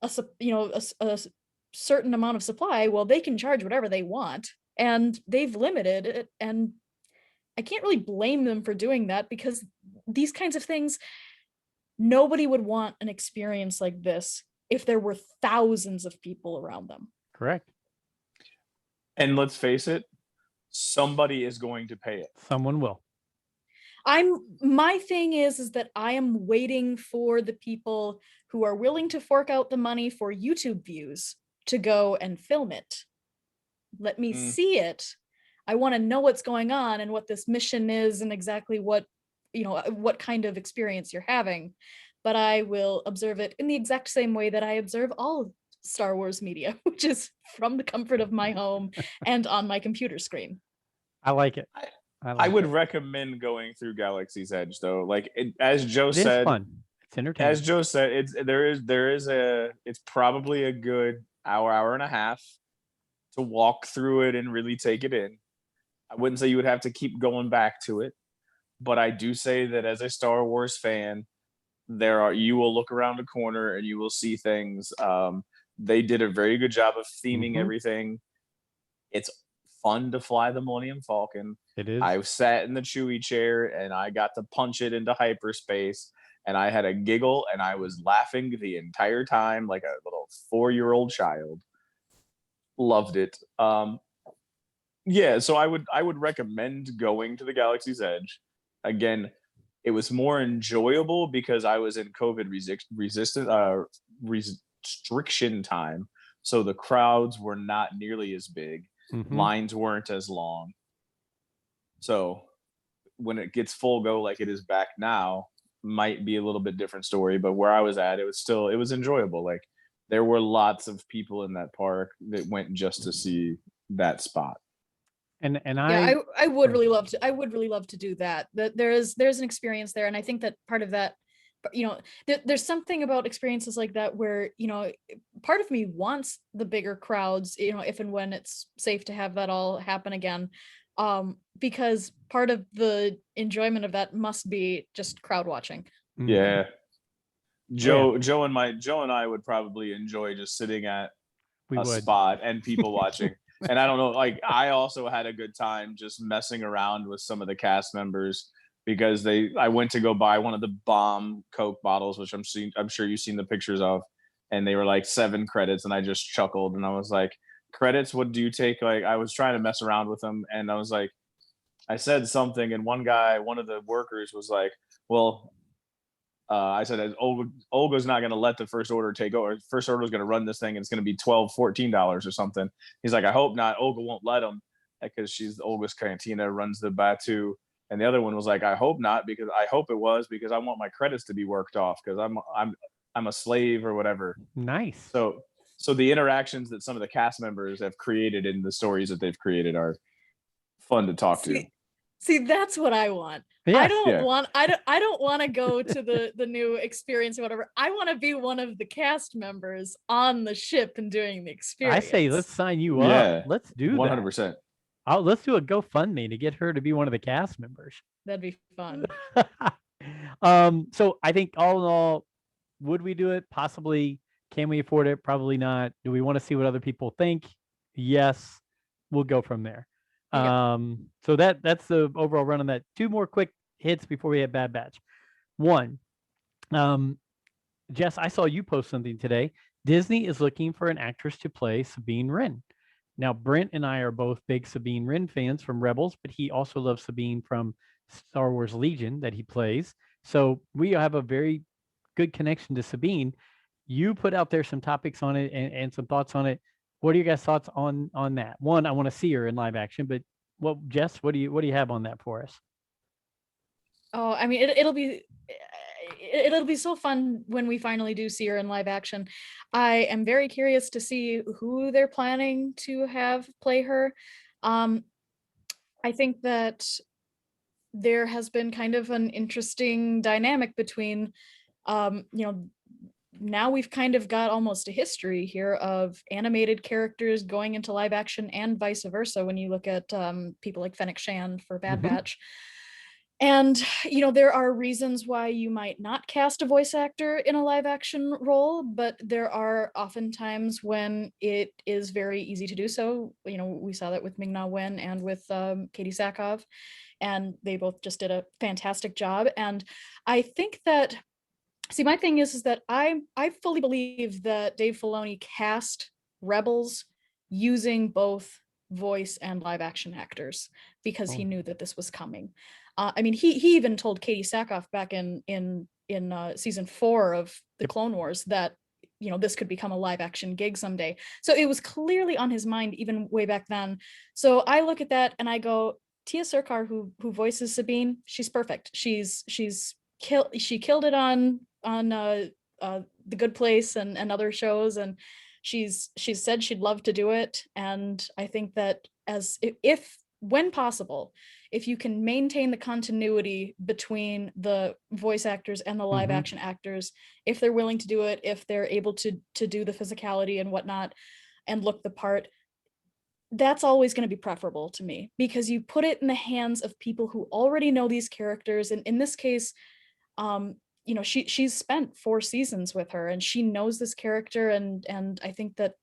a certain amount of supply, well, they can charge whatever they want, and they've limited it, and I can't really blame them for doing that because these kinds of things, nobody would want an experience like this if there were thousands of people around them. Correct. And let's face it, somebody is going to pay it. Someone will. My thing is that I am waiting for the people who are willing to fork out the money for YouTube views to go and film it. Let me see it. I want to know what's going on and what this mission is and exactly what kind of experience you're having. But I will observe it in the exact same way that I observe all Star Wars media, which is from the comfort of my home and on my computer screen. I like it. I would recommend going through Galaxy's Edge though. Like as Joe said, it's fun. It's entertaining. As Joe said, it's probably a good hour and a half to walk through it and really take it in. I wouldn't say you would have to keep going back to it, but I do say that as a Star Wars fan, you will look around the corner and you will see things. They did a very good job of theming everything. It's fun to fly the Millennium Falcon. It is. I sat in the Chewie chair and I got to punch it into hyperspace, and I had a giggle and I was laughing the entire time like a little 4-year-old child. Loved it. Yeah, so I would recommend going to the Galaxy's Edge. Again, it was more enjoyable because I was in COVID restriction time, so the crowds were not nearly as big. Lines weren't as long. So when it gets full go like it is back now, might be a little bit different story. But where I was at, it was enjoyable. Like there were lots of people in that park that went just to see that spot. And yeah, I would really love to do that. There's an experience there, and I think that part of that, there's something about experiences like that where, part of me wants the bigger crowds, if and when it's safe to have that all happen again, because part of the enjoyment of that must be just crowd watching. Yeah. Joe and I would probably enjoy just sitting at spot and people watching. And I don't know, like I also had a good time just messing around with some of the cast members because I went to go buy one of the bomb Coke bottles, which I'm sure you've seen the pictures of, and they were like 7 credits, and I just chuckled and I was like, credits, what do you take? Like I was trying to mess around with them, and I was like, I said something, and one of the workers was like, well, I said, Olga's not going to let the First Order take over. First Order is going to run this thing, and it's going to be $12, $14 or something. He's like, I hope not. Olga won't let him because she's Olga's Cantina, runs the Batu. And the other one was like, I hope not, because I hope it was because I want my credits to be worked off because I'm a slave or whatever. Nice. So the interactions that some of the cast members have created in the stories that they've created are fun to talk to. See, that's what I want. Yes. I don't want to go to the new experience or whatever. I want to be one of the cast members on the ship and doing the experience. I say let's sign you up. Yeah, let's do 100%. that. Let's do a GoFundMe to get her to be one of the cast members. That'd be fun. So I think all in all, would we do it? Possibly. Can we afford it? Probably not. Do we want to see what other people think? Yes. We'll go from there. Okay. So that's the overall run on that. 2 more quick hits before we hit Bad Batch. 1, Jess, I saw you post something today. Disney is looking for an actress to play Sabine Wren. Now, Brent and I are both big Sabine Wren fans from Rebels, but he also loves Sabine from Star Wars Legion that he plays. So we have a very good connection to Sabine. You put out there some topics on it and some thoughts on it. What are your guys' thoughts on that? 1, I want to see her in live action, but Jess, what do you have on that for us? Oh, I mean, it'll be so fun when we finally do see her in live action. I am very curious to see who they're planning to have play her. I think that there has been kind of an interesting dynamic between, now we've kind of got almost a history here of animated characters going into live action and vice versa when you look at people like Fennec Shand for Bad Batch. And, there are reasons why you might not cast a voice actor in a live action role, but there are often times when it is very easy to do so. We saw that with Ming-Na Wen and with Katie Sackhoff, and they both just did a fantastic job. And I think that, my thing is that I fully believe that Dave Filoni cast Rebels using both voice and live action actors because he knew that this was coming. I mean, he even told Katie Sackhoff back in season 4 of the Clone Wars that this could become a live action gig someday. So it was clearly on his mind even way back then. So I look at that and I go, Tia Sircar, who voices Sabine, she's perfect. She killed it on The Good Place and other shows, and she's said she'd love to do it. And I think that when possible, if you can maintain the continuity between the voice actors and the live action actors, if they're willing to do it, if they're able to do the physicality and whatnot and look the part, that's always going to be preferable to me, because you put it in the hands of people who already know these characters. And in this case, she's spent 4 seasons with her and she knows this character. And I think that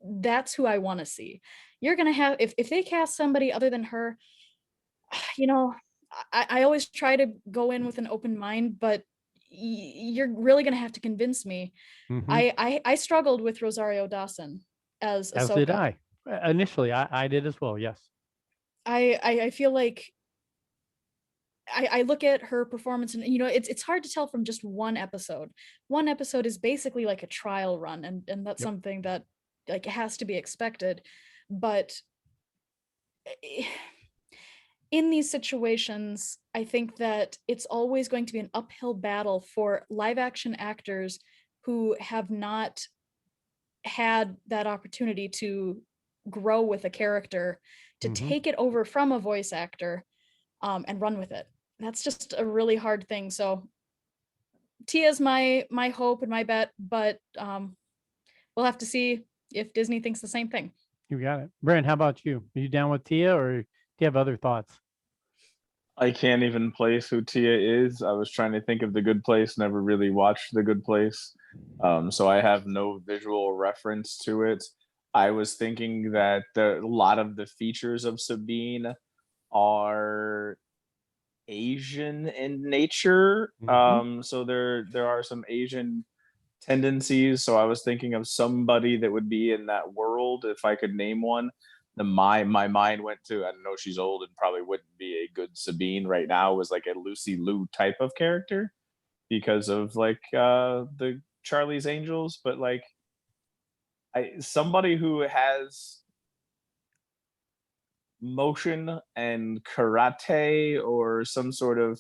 that's who I want to see. You're gonna have, if they cast somebody other than her, you know, I always try to go in with an open mind, but you're really gonna have to convince me. Mhm. I struggled with Rosario Dawson as As did Ahsoka. I. Initially, I did as well. Yes. I feel like I look at her performance, and it's hard to tell from just one episode. One episode is basically like a trial run, and that's Yep. something that like has to be expected. But in these situations, I think that it's always going to be an uphill battle for live action actors who have not had that opportunity to grow with a character, to Mhm. take it over from a voice actor, and run with it. That's just a really hard thing. So Tia's my hope and my bet, but we'll have to see if Disney thinks the same thing. You got it. Brent, how about you? Are you down with Tia, or do you have other thoughts? I can't even place who Tia is. I was trying to think of The Good Place, never really watched The Good Place. So I have no visual reference to it. I was thinking that a lot of the features of Sabine are Asian in nature. Mhm. So there are some Asian tendencies. So I was thinking of somebody that would be in that world if I could name one. My mind went to, I know she's old and probably wouldn't be a good Sabine right now, was like a Lucy Liu type of character because of like the Charlie's Angels, but like somebody who has motion and karate or some sort of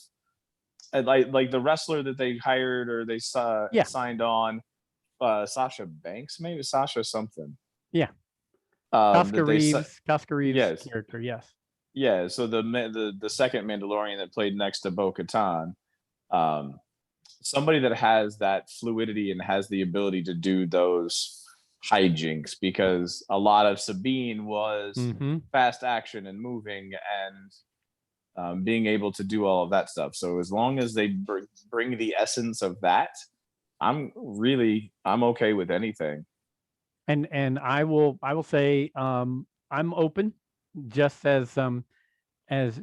like the wrestler that they hired or they Yeah. signed on, Sasha Banks, maybe Sasha something. Yeah. That they Casca Reeves' yes, character. Yes. yeah. So the second Mandalorian that played next to Bo-Katan, um, somebody that has that fluidity and has the ability to do those hijinks, because a lot of Sabine was Mhm. fast action and moving and being able to do all of that stuff. So as long as they bring the essence of that, I'm okay with anything. And I will say I'm open, just as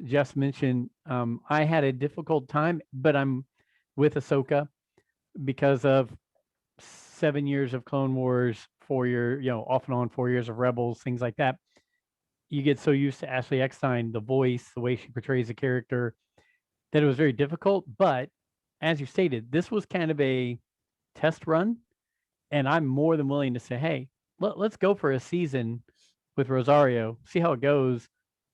Jess mentioned. I had a difficult time, but I'm with Ahsoka because of 7 years of Clone Wars, 4 year, off and on 4 years of Rebels, things like that. You get so used to Ashley Eckstein, the voice, the way she portrays a character, that it was very difficult. But as you stated, this was kind of a test run, and I'm more than willing to say, hey, let's go for a season with Rosario, see how it goes.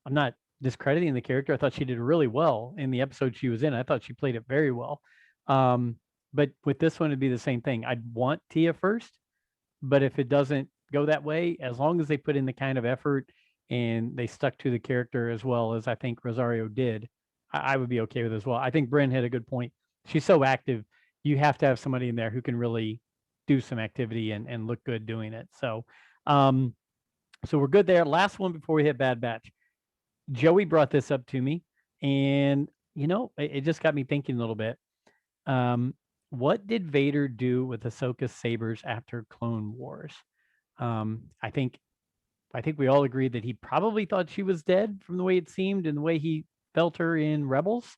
I'm not discrediting the character. I thought she did really well in the episode she was in. I thought she played it very well. Um, but with this one, it'd be the same thing. I'd want Tia first, but if it doesn't go that way, as long as they put in the kind of effort and they stuck to the character as well as I think Rosario did, I would be okay with it as well. I think Bryn had a good point. She's so active. You have to have somebody in there who can really do some activity and look good doing it. Um, so we're good there. Last one before we hit Bad Batch. Joey brought this up to me, and it just got me thinking a little bit. Um, what did Vader do with Ahsoka's sabers after Clone Wars? Um, I think I think we all agreed that he probably thought she was dead from the way it seemed and the way he felt her in Rebels.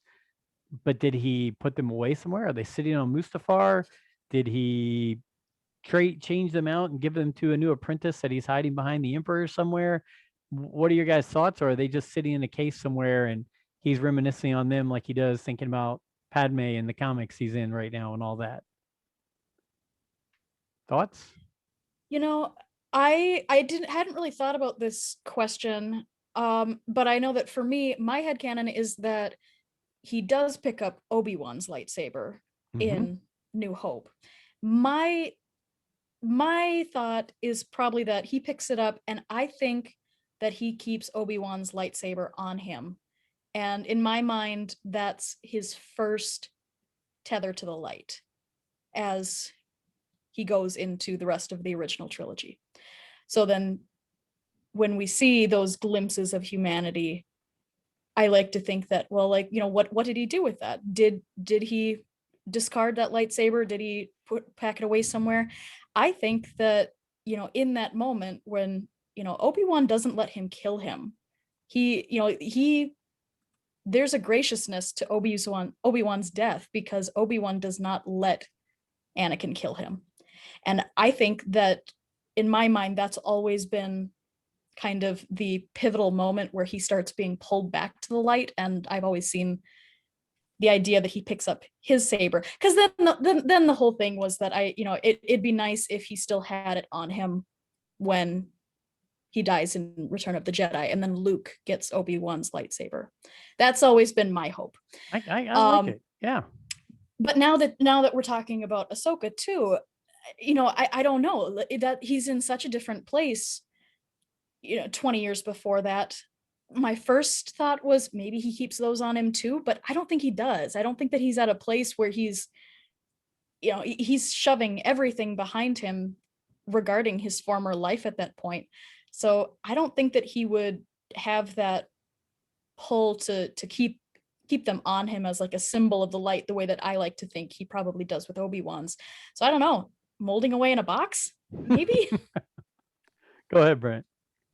But did he put them away somewhere? Are they sitting on Mustafar? Did he change them out and give them to a new apprentice that he's hiding behind the Emperor somewhere? What are your guys' thoughts? Or are they just sitting in a case somewhere and he's reminiscing on them like he does, thinking about Padme in the comics he's in right now and all that? Thoughts? You know, I hadn't really thought about this question, but I know that for me, my headcanon is that he does pick up Obi-Wan's lightsaber Mm-hmm. in New Hope. My thought is probably that he picks it up, and I think that he keeps Obi-Wan's lightsaber on him. And in my mind, that's his first tether to the light as he goes into the rest of the original trilogy. So then when we see those glimpses of humanity, I like to think that, well, like, what did he do with that? Did he discard that lightsaber? Did he pack it away somewhere? I think that in that moment when, Obi-Wan doesn't let him kill him. There's a graciousness to Obi-Wan's death because Obi-Wan does not let Anakin kill him. And I think that in my mind, that's always been kind of the pivotal moment where he starts being pulled back to the light. And I've always seen the idea that he picks up his saber, because then the whole thing was that it'd be nice if he still had it on him when he dies in Return of the Jedi, and then Luke gets Obi-Wan's lightsaber. That's always been my hope. I like it. Yeah. But now that we're talking about Ahsoka too, I don't know, that he's in such a different place. 20 years before that, my first thought was maybe he keeps those on him too, but I don't think he does. I don't think that he's at a place where he's shoving everything behind him regarding his former life at that point. So I don't think that he would have that pull to keep them on him as like a symbol of the light, the way that I like to think he probably does with Obi-Wan's. So I don't know, molding away in a box, maybe. Go ahead, Brent.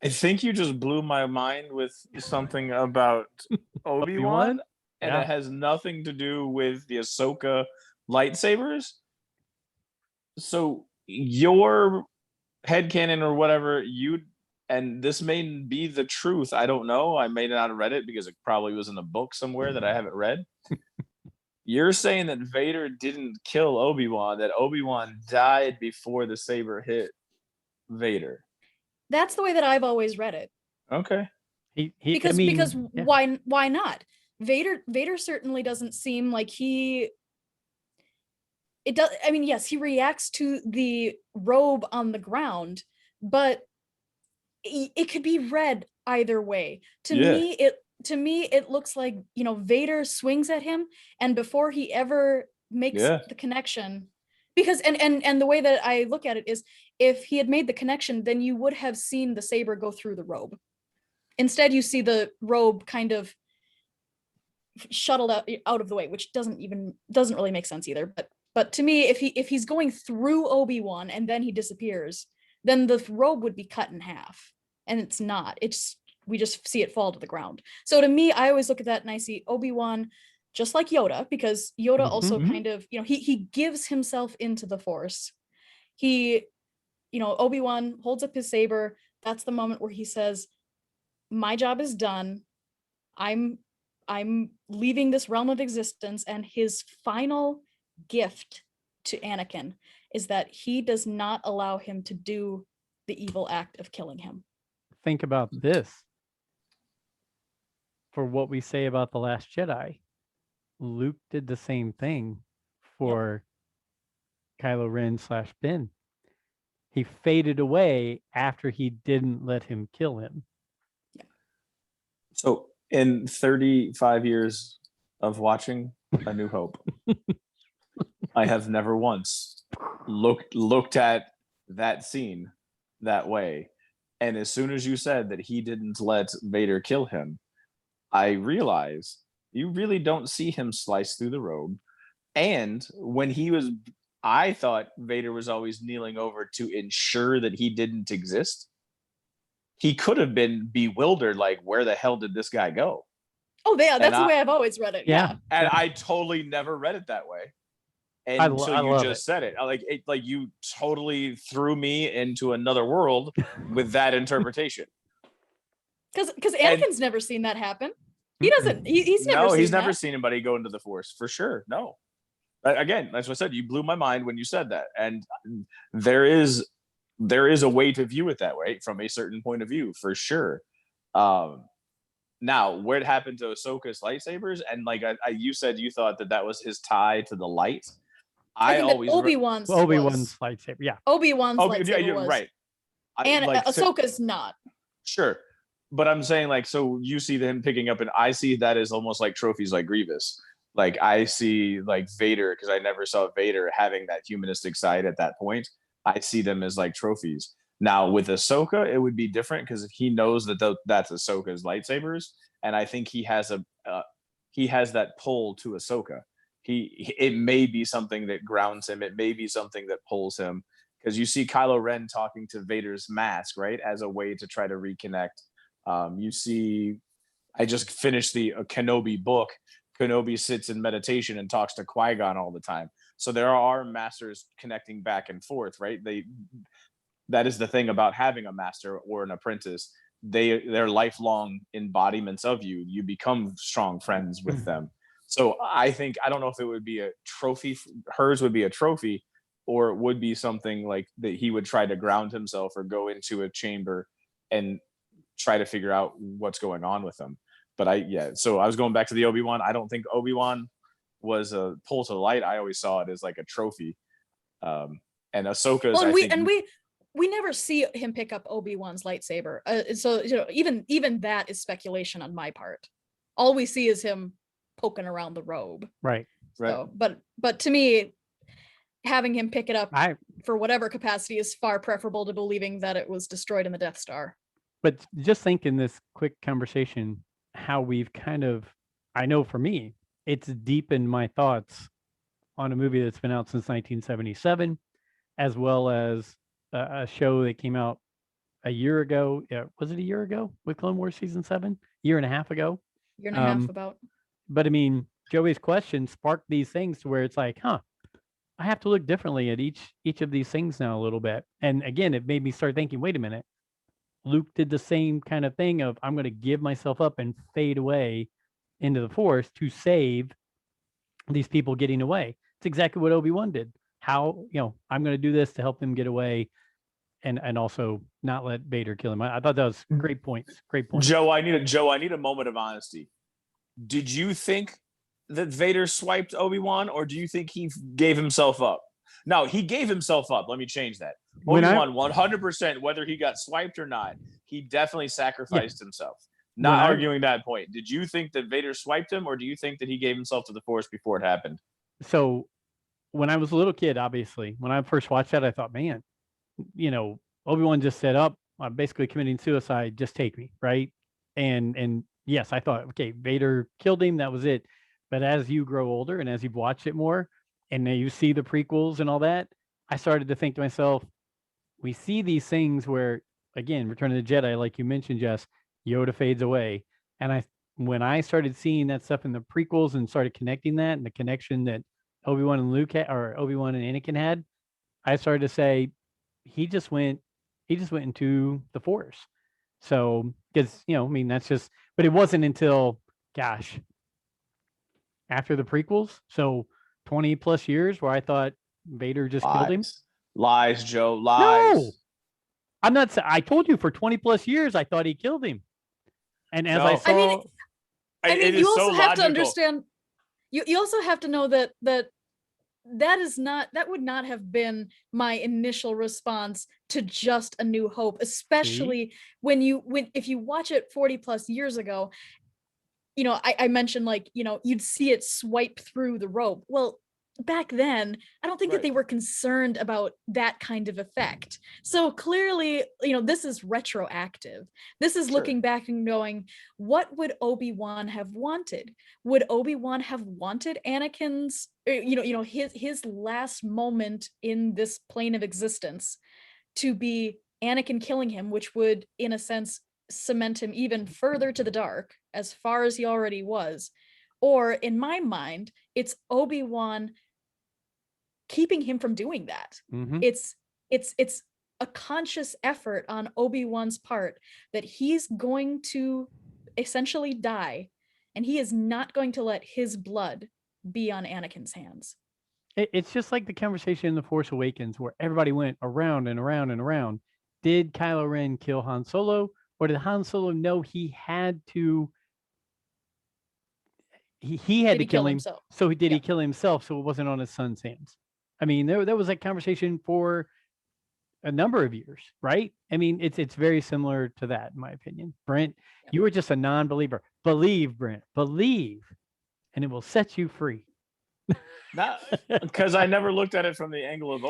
I think you just blew my mind with something about Obi-Wan, and it has nothing to do with the Ahsoka lightsabers. So your headcanon or whatever, and this may be the truth, I don't know, I may not have read it because it probably was in a book somewhere that I haven't read. You're saying that Vader didn't kill Obi-Wan, that Obi-Wan died before the saber hit Vader. That's the way that I've always read it. Okay. Because why not? Vader certainly doesn't seem like he yes, he reacts to the robe on the ground, but it could be read either way. To me it looks like, Vader swings at him, and before he ever makes the connection, because and the way that I look at it is, if he had made the connection, then you would have seen the saber go through the robe. Instead, you see the robe kind of shuttled out of the way, which doesn't really make sense either. But to me, if he's going through Obi-Wan and then he disappears, then the robe would be cut in half, and it's not. We just see it fall to the ground. So to me, I always look at that and I see Obi-Wan just like Yoda, because Yoda also kind of, he gives himself into the Force. Obi-Wan holds up his saber. That's the moment where he says, my job is done. I'm leaving this realm of existence. And his final gift to Anakin is that he does not allow him to do the evil act of killing him. Think about this. For what we say about The Last Jedi, Luke did the same thing for Kylo Ren / Ben. He faded away after he didn't let him kill him. Yeah. So in 35 years of watching A New Hope, I have never once looked at that scene that way. And as soon as you said that he didn't let Vader kill him, I realized you really don't see him slice through the robe. And when I thought Vader was always kneeling over to ensure that he didn't exist. He could have been bewildered, like, where the hell did this guy go? Oh, yeah, that's the way I've always read it. Yeah. And I totally never read it that way. Until you just said it. Like you totally threw me into another world with that interpretation. Because Anakin's never seen that happen. He doesn't. He's never seen anybody go into the Force, for sure. No. Again, that's what I said. You blew my mind when you said that, and there is a way to view it that way from a certain point of view, for sure. Now, where it happened to Ahsoka's lightsabers, and like you said, you thought that was his tie to the light. I always Obi-Wan's lightsaber. Yeah, Obi-Wan's lightsaber. Yeah, you're right. And Ahsoka's not. Sure. But I'm saying, like, so you see him picking up, and I see that as almost like trophies, like Grievous. Like, I see, like, Vader, because I never saw Vader having that humanistic side at that point. I see them as, like, trophies. Now, with Ahsoka, it would be different, because he knows that that's Ahsoka's lightsabers, and I think he has that pull to Ahsoka. It may be something that grounds him. It may be something that pulls him, because you see Kylo Ren talking to Vader's mask, right, as a way to try to reconnect. You see, I just finished the Kenobi book. Kenobi sits in meditation and talks to Qui-Gon all the time. So there are masters connecting back and forth, right? That is the thing about having a master or an apprentice. They're lifelong embodiments of you. You become strong friends with them. So I don't know if it would be a trophy. Hers would be a trophy, or it would be something like that he would try to ground himself or go into a chamber and try to figure out what's going on with them. But so I was going back to the Obi-Wan. I don't think Obi-Wan was a pull to the light. I always saw it as like a trophy. And Ahsoka's, well, we never see him pick up Obi-Wan's lightsaber. So even that is speculation on my part. All we see is him poking around the robe. Right. So, but to me, having him pick it up for whatever capacity is far preferable to believing that it was destroyed in the Death Star. But just think in this quick conversation, how we've I know for me, it's deepened my thoughts on a movie that's been out since 1977, as well as a show that came out a year ago. Was it a year ago with Clone Wars season 7? Year and a half ago. Year and a half about. But I mean, Joey's question sparked these things to where it's like, I have to look differently at each of these things now a little bit. And again, it made me start thinking, wait a minute. Luke did the same kind of thing of, I'm going to give myself up and fade away into the Force to save these people getting away. It's exactly what Obi-Wan did. How, I'm going to do this to help them get away and also not let Vader kill him. I thought that was great points. Great points. Joe, I need a moment of honesty. Did you think that Vader swiped Obi-Wan, or do you think he gave himself up? No, he gave himself up. Let me change that. Obi-Wan, 100%, whether he got swiped or not, he definitely sacrificed himself. Not arguing that point. Did you think that Vader swiped him, or do you think that he gave himself to the Force before it happened? So when I was a little kid, obviously, when I first watched that, I thought, man, Obi-Wan just said, I'm basically committing suicide. Just take me, right? And yes, I thought, okay, Vader killed him. That was it. But as you grow older and as you've watched it more, and then you see the prequels and all that, I started to think to myself, we see these things where, again, Return of the Jedi, like you mentioned, Jess, Yoda fades away. And when I started seeing that stuff in the prequels and started connecting that and the connection that Obi-Wan and Obi-Wan and Anakin had, I started to say, he just went into the Force. So, because, that's just, but it wasn't until, gosh, after the prequels. So 20 plus years where I thought Vader just killed him. Lies, Joe. Lies. No, I'm not. I told you for 20 plus years, I thought he killed him. And as I saw, you also have to understand, you also have to know that that would not have been my initial response to just A New Hope, especially if you watch it 40 plus years ago. I mentioned you'd see it swipe through the rope. Well, back then, I don't think that they were concerned about that kind of effect. So clearly, this is retroactive. This is looking back and going, what would Obi-Wan have wanted? Would Obi-Wan have wanted Anakin's, his last moment in this plane of existence to be Anakin killing him, which would, in a sense, cement him even further to the dark, as far as he already was? Or in my mind, it's Obi-Wan keeping him from doing that. Mm-hmm. It's a conscious effort on Obi-Wan's part that he's going to essentially die, and he is not going to let his blood be on Anakin's hands. It's just like the conversation in The Force Awakens where everybody went around and around and around. Did Kylo Ren kill Han Solo, or did Han Solo know he had to? He had to kill him. Himself? So he kill himself, so it wasn't on his son's hands. I mean, there was a conversation for a number of years, right? I mean, it's very similar to that, in my opinion. Brent, you were just a non-believer. Believe, Brent, believe, and it will set you free. Not because I never looked at it from the angle of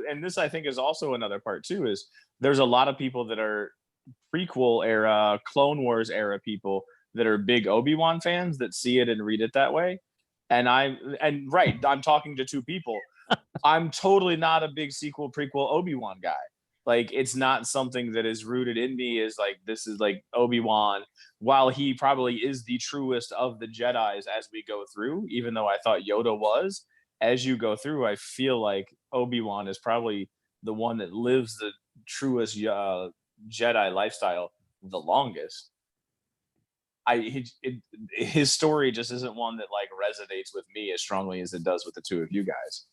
and this I think is also another part too, is there's a lot of people that are prequel era, Clone Wars era people that are big Obi-Wan fans that see it and read it that way. And I'm talking to two people. I'm totally not a big sequel prequel Obi-Wan guy. Like, it's not something that is rooted in me as like, this is like Obi-Wan, while he probably is the truest of the Jedis as we go through, even though I thought Yoda was. As you go through, I feel like Obi-Wan is probably the one that lives the truest Jedi lifestyle the longest. His story just isn't one that like resonates with me as strongly as it does with the two of you guys.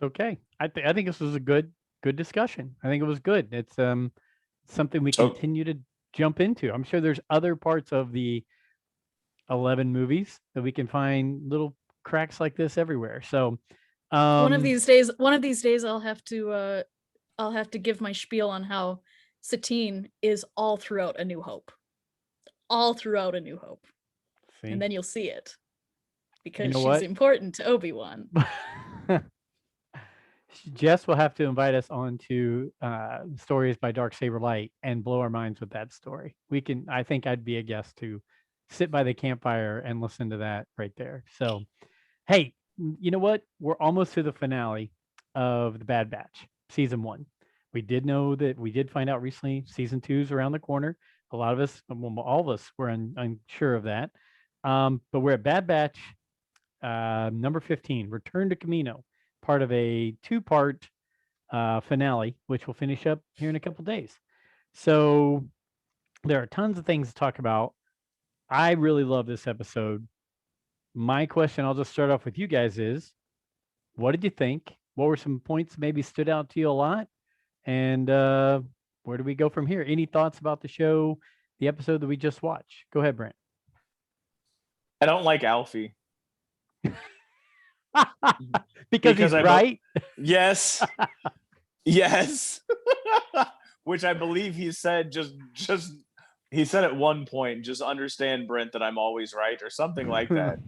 Okay. I think this was a good discussion. I think it was good. It's something we continue to jump into. I'm sure there's other parts of the 11 movies that we can find little cracks like this everywhere. So one of these days I'll have to give my spiel on how Satine is all throughout A New Hope. All throughout A New Hope. See? And then you'll see it. Because You know she's what? important to Obi-Wan. Jess will have to invite us on to stories by Darksaber Light and blow our minds with that story. I think I'd be a guest to sit by the campfire and listen to that right there. So, hey, you know what? We're almost to the finale of The Bad Batch, season 1. We did know that we did find out recently season 2 is around the corner. A lot of us, well, all of us were unsure of that. But we're at Bad Batch number 15, Return to Kamino, part of a 2-part finale, which will finish up here in a couple days. So there are tons of things to talk about. I really love this episode. My question, I'll just start off with you guys, is what did you think? What were some points maybe stood out to you a lot? And where do we go from here? Any thoughts about the show, the episode that we just watched? Go ahead, Brent. I don't like Alfie. because he's right. Yes. Yes. Which I believe he said he said at one point, just understand, Brent, that I'm always right, or something like that.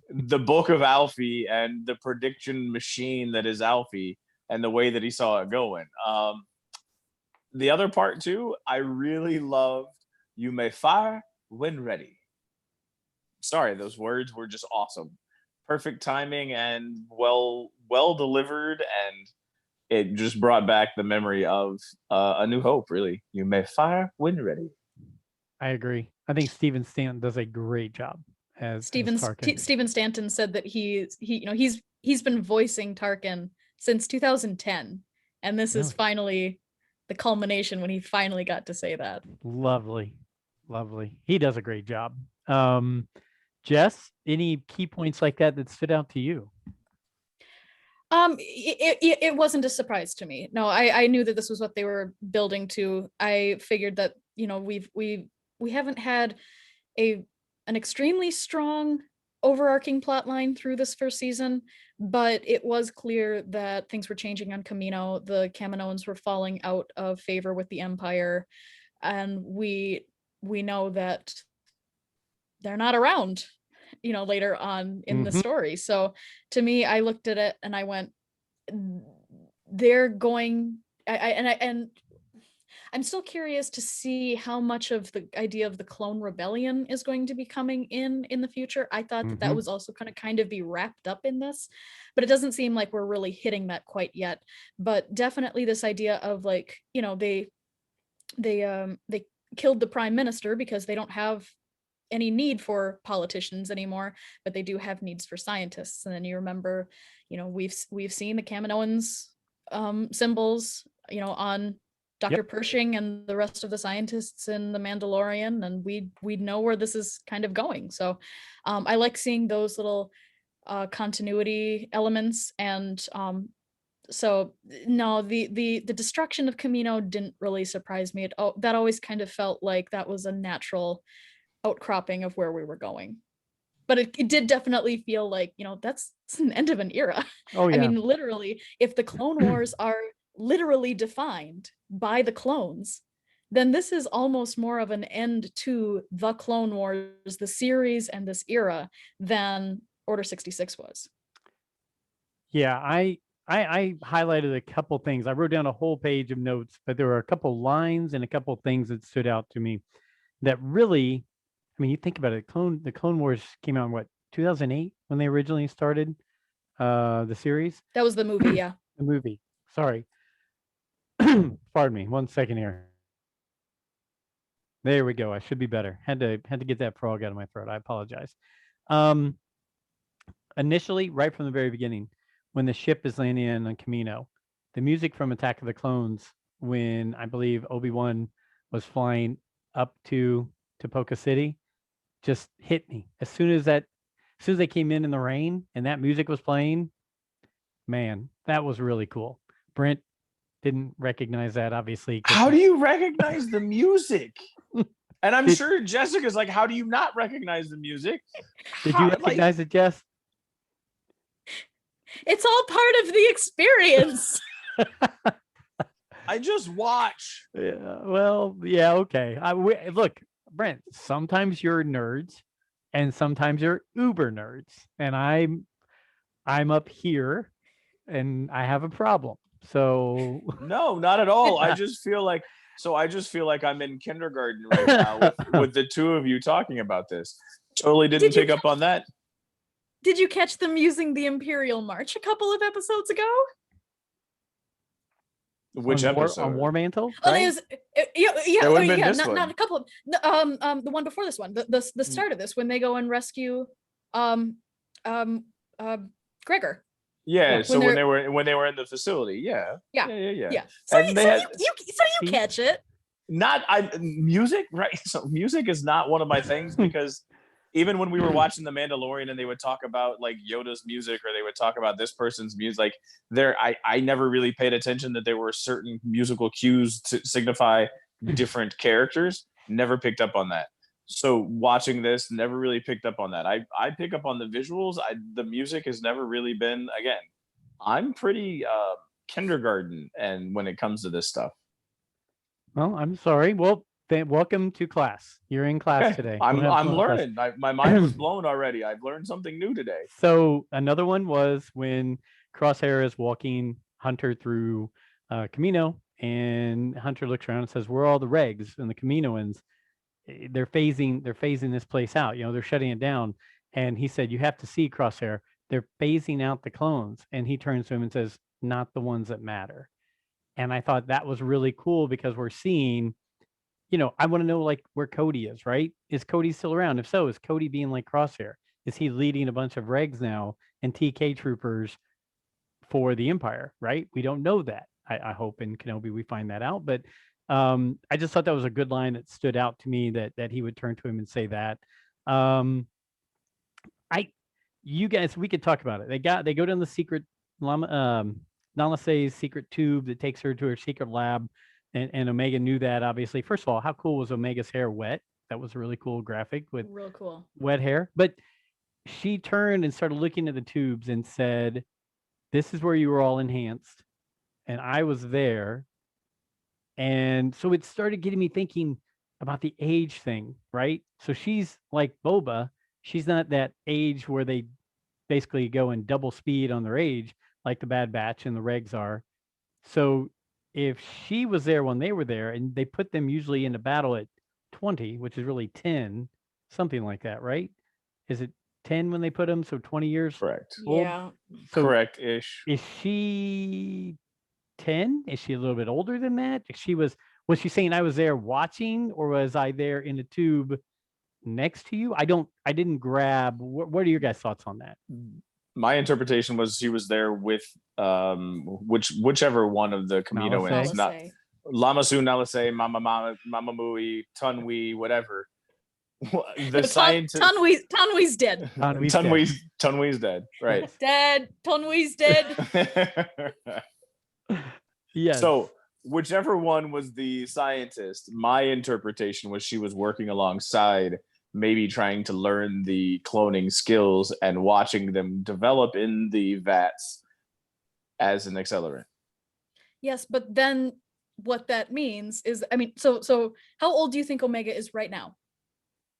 The book of Alfie and the prediction machine that is Alfie and the way that he saw it going. The other part too, I really loved "You may fire when ready." Sorry, those words were just awesome. Perfect timing and well delivered, and it just brought back the memory of A New Hope. Really, you may fire when ready. I agree. I think Stephen Stanton does a great job as Tarkin. Stephen Stanton said that he's been voicing Tarkin since 2010, and this is finally the culmination when he finally got to say that. Lovely. He does a great job. Jess, any key points like that stood out to you? It wasn't a surprise to me. No, I knew that this was what they were building to. I figured that, we haven't had an extremely strong overarching plot line through this first season, but it was clear that things were changing on Kamino. The Kaminoans were falling out of favor with the Empire, and we know that they're not around, later on in the story. So to me, I looked at it and I went, they're going, I'm still curious to see how much of the idea of the clone rebellion is going to be coming in the future. I thought that was also going to kind of be wrapped up in this, but it doesn't seem like we're really hitting that quite yet. But definitely this idea of like, they killed the prime minister because they don't have any need for politicians anymore, but they do have needs for scientists. And then you remember, we've seen the Kaminoans symbols, on Dr. Pershing and the rest of the scientists in The Mandalorian, and we know where this is kind of going. So I like seeing those little continuity elements. And so no, the destruction of Kamino didn't really surprise me. That always kind of felt like that was a natural outcropping of where we were going. But it did definitely feel like, that's an end of an era. Oh, yeah. I mean, literally, if the Clone Wars are literally defined by the clones, then this is almost more of an end to the Clone Wars, the series and this era, than Order 66 was. Yeah, I highlighted a couple things. I wrote down a whole page of notes, but there were a couple lines and a couple things that stood out to me that really, I mean, you think about it, the Clone Wars came out in what, 2008 when they originally started? The series, That was the movie, yeah. the movie. Sorry. Pardon me. 1 second here. There we go. I should be better. Had to get that frog out of my throat. I apologize. Um, Initially, right from the very beginning, when the ship is landing on Kamino, the music from Attack of the Clones, when I believe Obi-Wan was flying up to Poca City, just hit me. As soon as they came in the rain and that music was playing, man, that was really cool. Brent didn't recognize that, obviously. How do you recognize the music? And I'm Did- sure Jessica's like, how do you not recognize the music? Did you recognize it, Jess? It's all part of the experience. I just watch. Yeah, well, yeah, okay. Look, Brent, sometimes you're nerds and sometimes you're uber nerds. And I'm up here and I have a problem. So No, not at all. I just feel like I'm in kindergarten right now with the two of you talking about this. Totally didn't pick up on that. Did you catch them using the Imperial March a couple of episodes ago? Which episode? On War Mantle? Oh, right? it was, yeah, It would've been this not one. a couple of the one before this one, the start of this, when they go and rescue Gregor. Yeah, so when they're- they were in the facility, yeah. Yeah. So, And you catch it. Music, right? So music is not one of my things, because even when we were watching The Mandalorian and they would talk about like Yoda's music, or they would talk about this person's music, like I never really paid attention that there were certain musical cues to signify different characters. Never picked up on that. So watching this, never really picked up on that. I pick up on the visuals. The music has never really been, again, I'm pretty kindergarten and when it comes to this stuff. Well, I'm sorry. Well, welcome to class. You're in class Okay, today. I'm Class. learning. My mind was blown already. I've learned something new today. So another one was when Crosshair is walking Hunter through Kamino, and Hunter looks around and says, "Where are all the regs and the Kaminoans? They're phasing this place out. They're shutting it down." And he said, "You have to see, Crosshair. They're phasing out the clones." And he turns to him and says, "Not the ones that matter." And I thought that was really cool, because we're seeing, I want to know like where Cody is, right? Is Cody still around? If so, is Cody being like Crosshair? Is he leading a bunch of regs now and TK troopers for the Empire, right? We don't know that. I hope in Kenobi we find that out. But I just thought that was a good line that stood out to me, that he would turn to him and say that. You guys, we could talk about it. They go down the secret Nala Se's secret tube that takes her to her secret lab, and Omega knew that, obviously. First of all, how cool was Omega's hair wet? That was a really cool graphic with Real cool. wet hair. But she turned and started looking at the tubes and said, "This is where you were all enhanced, and I was there." And so it started getting me thinking about the age thing, right? So she's like Boba. She's not that age where they basically go in double speed on their age like the Bad Batch and the regs are. So if she was there when they were there, and they put them usually into battle at 20, which is really 10, something like that, right? Is it 10 when they put them? So 20 years. Correct. old? Yeah. So Correct-ish. is she 10? Is she a little bit older than that? Was she saying I was there watching, or was I there in the tube next to you? I didn't grab. What are your guys' thoughts on that? My interpretation was she was there with whichever one of the Kaminoans, Nala Se. not Say. Lamasu, Nala Se, Mama Mui, Tunwi, whatever. The scientist. Tanwi's dead. Tunwi's dead. Right. Dead. Tanwi's dead. Yes. So whichever one was the scientist, my interpretation was she was working alongside, maybe trying to learn the cloning skills and watching them develop in the vats as an accelerant. Yes, but then what that means is, I mean, so how old do you think Omega is right now?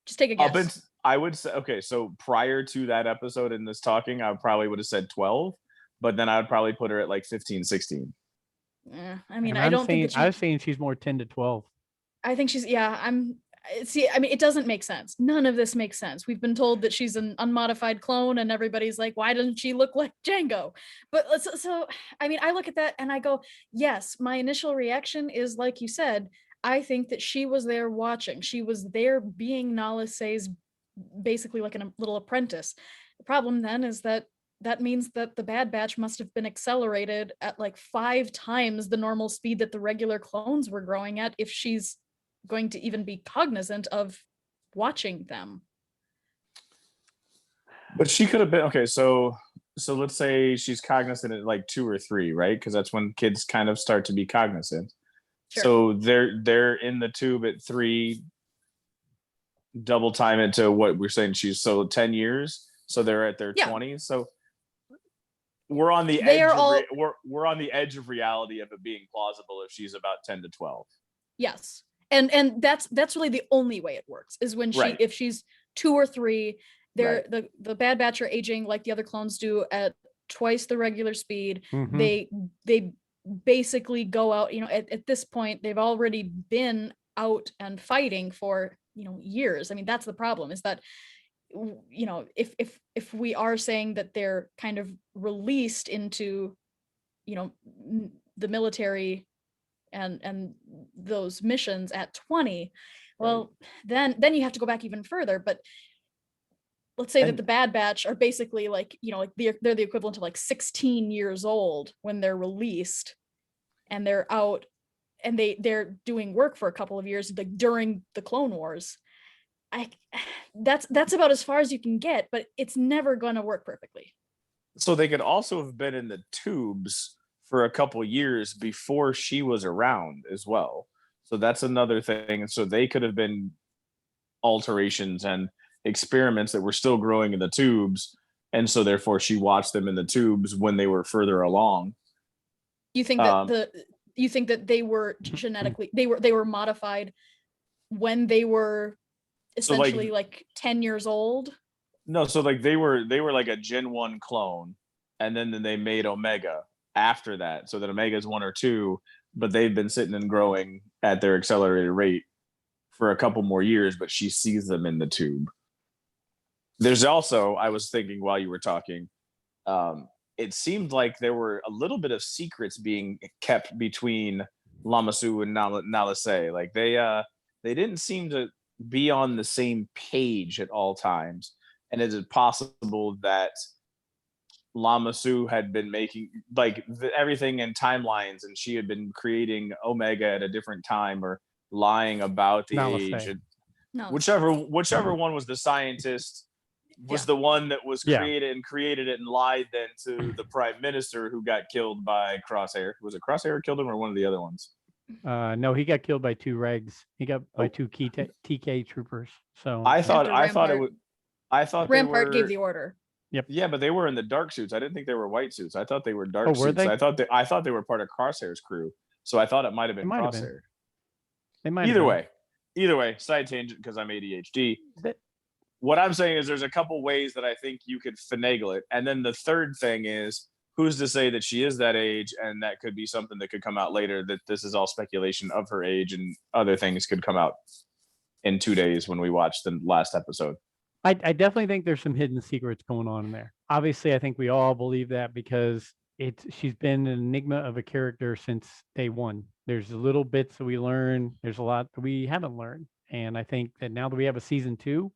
Just take a guess. I would say, okay, so prior to that episode in this talking, I probably would have said 12, but then I would probably put her at like 15, 16. I mean, And I don't think that I was saying she's more 10 to 12. I think she's, yeah, see, I mean, it doesn't make sense. None of this makes sense. We've been told that she's an unmodified clone, and everybody's like, why doesn't she look like Jango? But so I mean, I look at that and I go, yes, my initial reaction is, like you said, I think that she was there watching. She was there being Nala Se's basically like a little apprentice. The problem then is that means that the Bad Batch must have been accelerated at like 5 times the normal speed that the regular clones were growing at, if she's going to even be cognizant of watching them. But she could have been okay. So let's say she's cognizant at like 2 or 3, right? Because that's when kids kind of start to be cognizant. Sure. So they're in the tube at 3. Double time it to what we're saying. She's 10 years. So they're at their 20s. So we're on the edge. We're on the edge of reality of it being plausible if she's about 10 to 12. Yes. And that's really the only way it works, is when if she's 2 or 3, the Bad Batch are aging like the other clones do at twice the regular speed. Mm-hmm. They basically go out, at this point they've already been out and fighting for years. I mean, that's the problem, is that if we are saying that they're kind of released into the military and those missions at 20, well, then you have to go back even further. But let's say that the Bad Batch are basically like they're the equivalent of like 16 years old when they're released, and they're out and they're doing work for a couple of years, like during the Clone Wars. That's about as far as you can get, but it's never going to work perfectly. So they could also have been in the tubes for a couple years before she was around as well. So that's another thing. And so they could have been alterations and experiments that were still growing in the tubes, and so therefore she watched them in the tubes when they were further along. You think that they were genetically they were modified when they were essentially like 10 years old? No, so like they were like a Gen 1 clone, and then they made Omega after that, so that Omega is 1 or 2, but they've been sitting and growing at their accelerated rate for a couple more years, but she sees them in the tube. There's also, I was thinking while you were talking, it seemed like there were a little bit of secrets being kept between Lama Su and Nala Se. Like they didn't seem to be on the same page at all times. And is it possible that Lama Su had been making everything in timelines, and she had been creating Omega at a different time, or lying about the age? No. Whichever one was the scientist was the one that was created it and lied then to the prime minister, who got killed by Crosshair. Was it Crosshair who killed him, or one of the other ones? No, he got killed by 2 regs. He got by 2 TK troopers. So I thought Rampart gave the order. Yep. Yeah, but they were in the dark suits. I didn't think they were white suits. I thought they were dark suits. They? I thought they were part of Crosshair's crew. So I thought it might have been Crosshair. They might. Either way, side tangent because I'm ADHD. What I'm saying is there's a couple ways that I think you could finagle it. And then the third thing is, who's to say that she is that age, and that could be something that could come out later, that this is all speculation of her age, and other things could come out in 2 days when we watch the last episode. I definitely think there's some hidden secrets going on in there. Obviously, I think we all believe that, because she's been an enigma of a character since day one. There's little bits that we learn. There's a lot that we haven't learned. And I think that now that we have a season 2,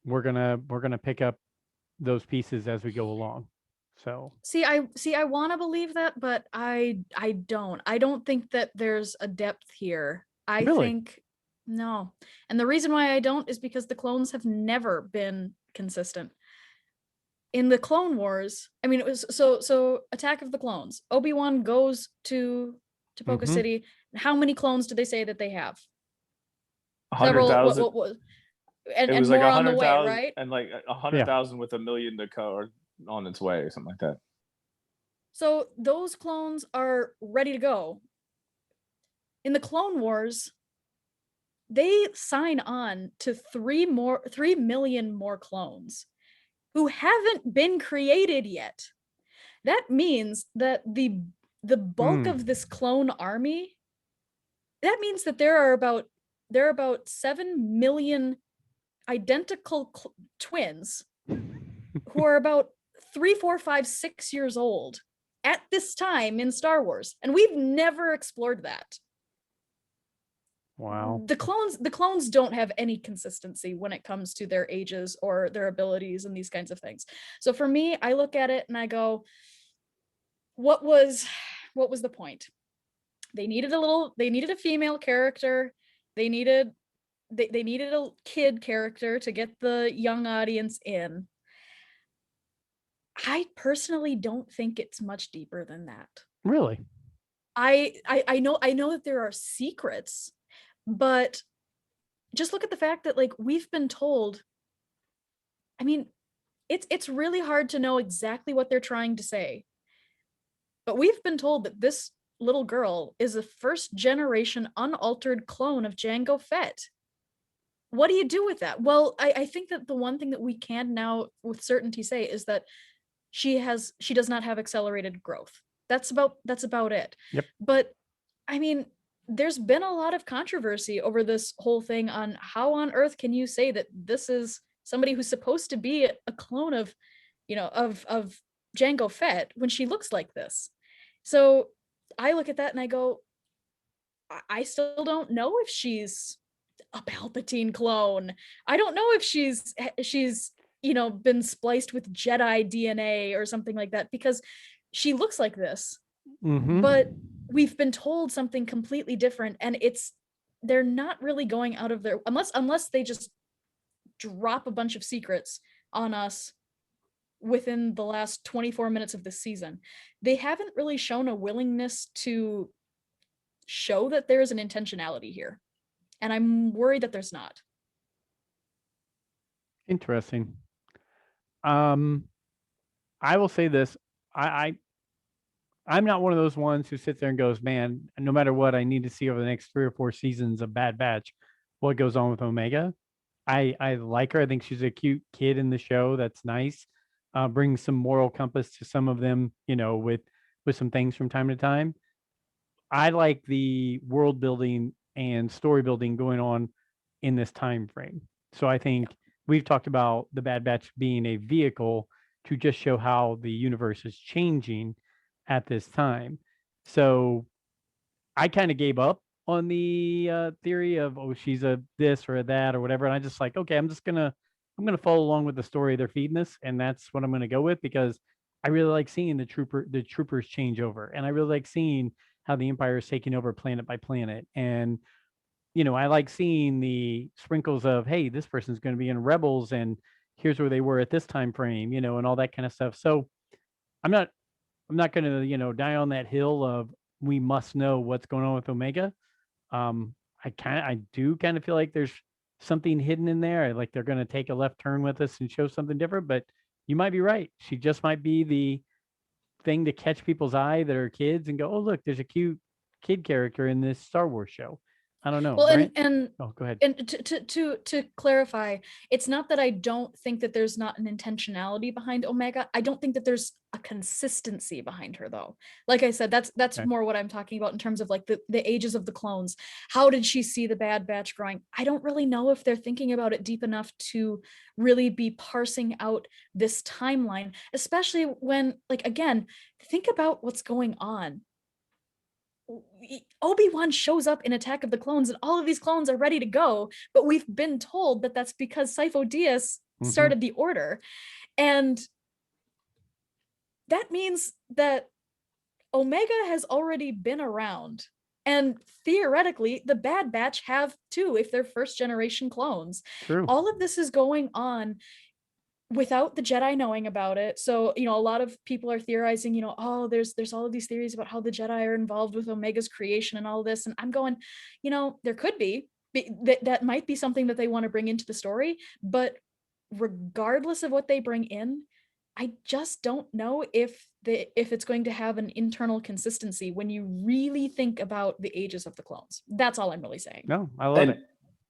we're gonna pick up those pieces as we go along. So I want to believe that, but I don't think that there's a depth here. I think no. And the reason why I don't is because the clones have never been consistent. In the Clone Wars, I mean, it was so Attack of the Clones. Obi-Wan goes to Poca City. How many clones do they say that they have? 100,000. And it was more like on the way, 100,000, right? and like 100,000 with 1 million to go, or on its way, or something like that. So those clones are ready to go. In the Clone Wars, they sign on to 3 million more clones who haven't been created yet. That means that the bulk of this clone army, that means that there are about there are about 7 million identical twins who are about 3, 4, 5, 6 years old at this time in Star Wars, and we've never explored that. Wow. The clones don't have any consistency when it comes to their ages or their abilities and these kinds of things. So for me, I look at it and I go, what was the point? They needed a female character. They needed a kid character to get the young audience in. I personally don't think it's much deeper than that. Really? I know that there are secrets, but just look at the fact that, like, we've been told, I mean, it's really hard to know exactly what they're trying to say, but we've been told that this little girl is a first generation unaltered clone of Jango Fett. What do you do with that? Well, I think that the one thing that we can now with certainty say is that she does not have accelerated growth. That's about it. Yep. But I mean, there's been a lot of controversy over this whole thing on how on earth can you say that this is somebody who's supposed to be a clone of, of Jango Fett when she looks like this. So I look at that and I go, I still don't know if she's a Palpatine clone. I don't know if she's been spliced with Jedi DNA or something like that, because she looks like this. Mm-hmm. But we've been told something completely different, and they're not really going out of their, unless they just drop a bunch of secrets on us within the last 24 minutes of this season. They haven't really shown a willingness to show that there is an intentionality here. And I'm worried that there's not. Interesting. I will say this. I'm not one of those ones who sits there and goes, man, no matter what, I need to see over the next 3 or 4 seasons of Bad Batch what goes on with Omega. I like her. I think she's a cute kid in the show. That's nice. Brings some moral compass to some of them, with some things from time to time. I like the world building and story building going on in this time frame. So I think we've talked about the Bad Batch being a vehicle to just show how the universe is changing at this time. So I kind of gave up on the theory of, oh, she's a this or a that or whatever. And I just like, okay, I'm gonna follow along with the story they're feeding us, and that's what I'm gonna go with, because I really like seeing the troopers change over, and I really like seeing how the Empire is taking over planet by planet. And I like seeing the sprinkles of, hey, this person's going to be in Rebels, and here's where they were at this time frame, and all that kind of stuff. So I'm not going to, die on that hill of we must know what's going on with Omega. I do kind of feel like there's something hidden in there. Like they're going to take a left turn with us and show something different, but you might be right. She just might be the thing to catch people's eye that are kids and go, oh, look, there's a cute kid character in this Star Wars show. I don't know. Well, Brent? and Oh, go ahead. And to clarify, it's not that I don't think that there's not an intentionality behind Omega. I don't think that there's a consistency behind her, though. Like I said, that's Okay. more what I'm talking about in terms of like the ages of the clones. How did she see the Bad Batch growing? I don't really know if they're thinking about it deep enough to really be parsing out this timeline, especially when, like, again, think about what's going on. Obi-Wan shows up in Attack of the Clones and all of these clones are ready to go, but we've been told that that's because Sifo Dyas started the order. And that means that Omega has already been around. And theoretically, the Bad Batch have too, if they're first generation clones. True. All of this is going on without the Jedi knowing about it. So, a lot of people are theorizing, oh, there's all of these theories about how the Jedi are involved with Omega's creation and all this. And I'm going, there could be that might be something that they want to bring into the story. But regardless of what they bring in, I just don't know if it's going to have an internal consistency when you really think about the ages of the clones. That's all I'm really saying. No, I love it.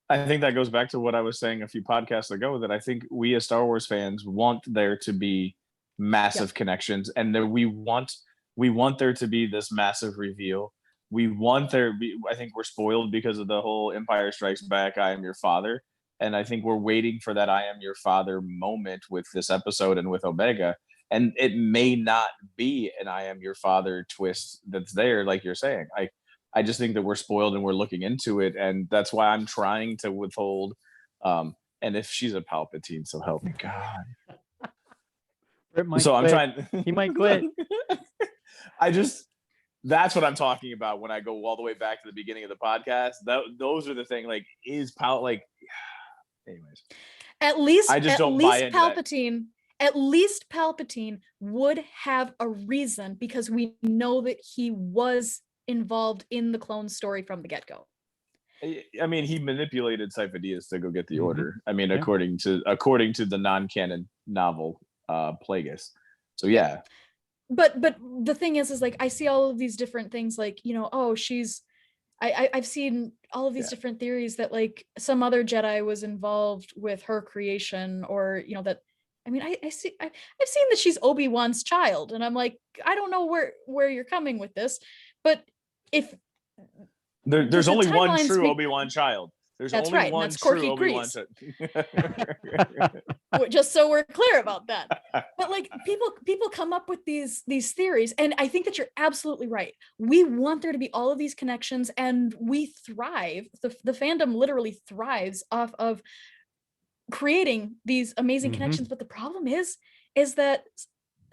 I think that goes back to what I was saying a few podcasts ago, that I think we as Star Wars fans want there to be massive connections, and that we want there to be this massive reveal. we want there. I think we're spoiled because of the whole Empire Strikes Back. I am your father, and I think we're waiting for that "I am your father" moment with this episode and with Omega. And it may not be an "I am your father" twist that's there, like you're saying. I just think that we're spoiled and we're looking into it, and that's why I'm trying to withhold. And if she's a Palpatine, so help me God. So I'm trying. He might quit. That's what I'm talking about when I go all the way back to the beginning of the podcast. Those are the thing. Like, is anyways. At least I just don't buy into Palpatine. At least Palpatine would have a reason, because we know that he was involved in the clone story from the get-go. I mean, he manipulated Sifo-Dyas to go get the order. I mean, according to the non-canon novel, Plagueis. So yeah. But the thing is like, I see all of these different things, like, I've seen all of these different theories that like some other Jedi was involved with her creation, or that. I mean, I've seen that she's Obi-Wan's child, and I'm like, I don't know where you're coming with this, but if there's only one true Obi-Wan child. There's only one true Obi-Wan child. Just so we're clear about that. But like people come up with these theories, and I think that you're absolutely right. We want there to be all of these connections, and we thrive. The fandom literally thrives off of creating these amazing connections. But the problem is that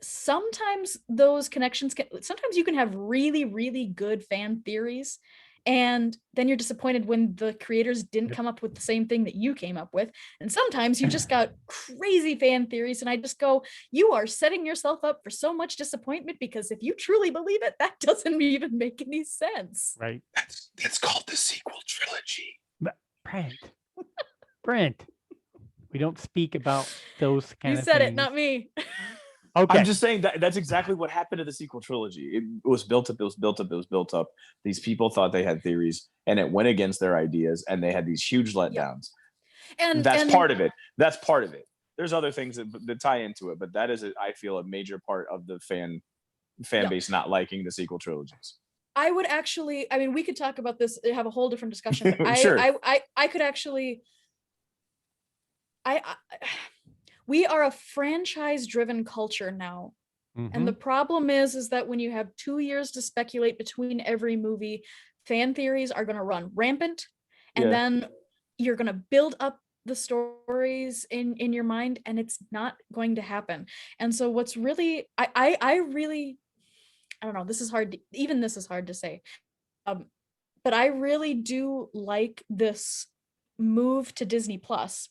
sometimes those connections sometimes you can have really, really good fan theories, and then you're disappointed when the creators didn't come up with the same thing that you came up with. And sometimes you just got crazy fan theories, and I just go, you are setting yourself up for so much disappointment, because if you truly believe it, that doesn't even make any sense. Right. That's called the sequel trilogy. Brent. We don't speak about those kind of things. You said it, not me. Okay. I'm just saying that's exactly what happened to the sequel trilogy. It was built up. These people thought they had theories, and it went against their ideas, and they had these huge letdowns. And that's part of it. There's other things that tie into it, but that is, I feel, a major part of the fan base not liking the sequel trilogies. I would actually, I mean, we could talk about this, have a whole different discussion. But Sure. I could actually, we are a franchise-driven culture now. And the problem is that when you have 2 years to speculate between every movie, fan theories are going to run rampant, and then you're going to build up the stories in your mind, and it's not going to happen. And so what's really, I really, I don't know, this is hard to say. But I really do like this move to Disney Plus,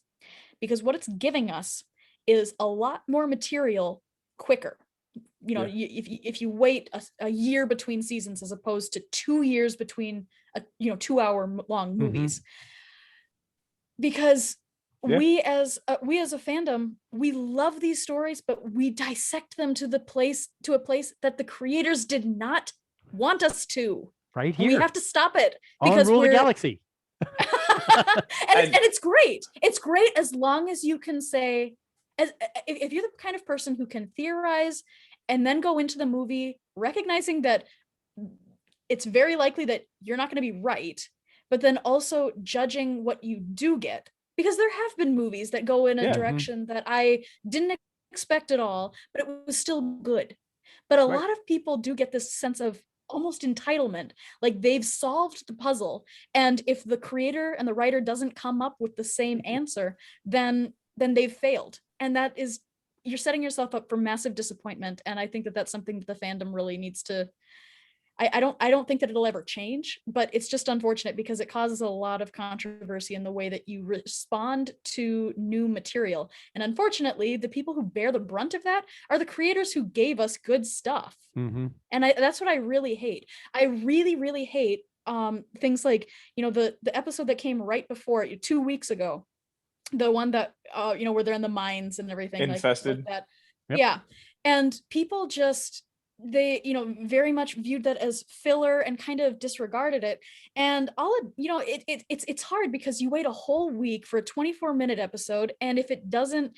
because what it's giving us is a lot more material quicker. If you wait a year between seasons, as opposed to 2 years between 2 hour long movies, because we as a fandom, we love these stories, but we dissect them to a place that the creators did not want us to. Right here, and we have to stop it, because we're the galaxy. and it's great. It's great as long as you can say, if you're the kind of person who can theorize and then go into the movie recognizing that it's very likely that you're not going to be right, but then also judging what you do get, because there have been movies that go in a direction that I didn't expect at all, but it was still good. But a lot of people do get this sense of almost entitlement, like they've solved the puzzle, and if the creator and the writer doesn't come up with the same answer, then they've failed. And that is, you're setting yourself up for massive disappointment. And I think that that's something that the fandom really needs to, I don't think that it'll ever change, but it's just unfortunate because it causes a lot of controversy in the way that you respond to new material. And unfortunately, the people who bear the brunt of that are the creators who gave us good stuff. And that's what I really hate. I really, really hate things like, the episode that came right before 2 weeks ago, the one that where they're in the mines and everything, Infested. like that. Yeah. And people just, they very much viewed that as filler and kind of disregarded it. And all of it's hard because you wait a whole week for a 24-minute episode, and if it doesn't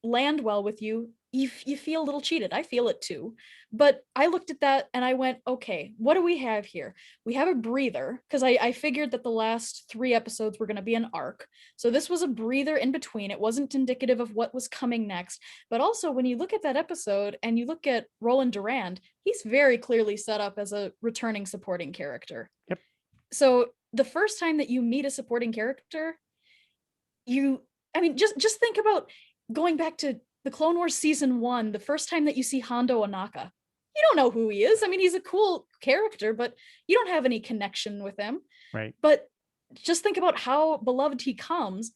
land well with you, you feel a little cheated. I feel it too. But I looked at that and I went, okay, what do we have here? We have a breather, because I figured that the last 3 episodes were going to be an arc. So this was a breather in between. It wasn't indicative of what was coming next. But also, when you look at that episode and you look at Roland Durand, he's very clearly set up as a returning supporting character. Yep. So the first time that you meet a supporting character, just think about going back to the Clone Wars season 1, the first time that you see Hondo Ohnaka. You don't know who he is. I mean, he's a cool character, but you don't have any connection with him. Right. But just think about how beloved he comes.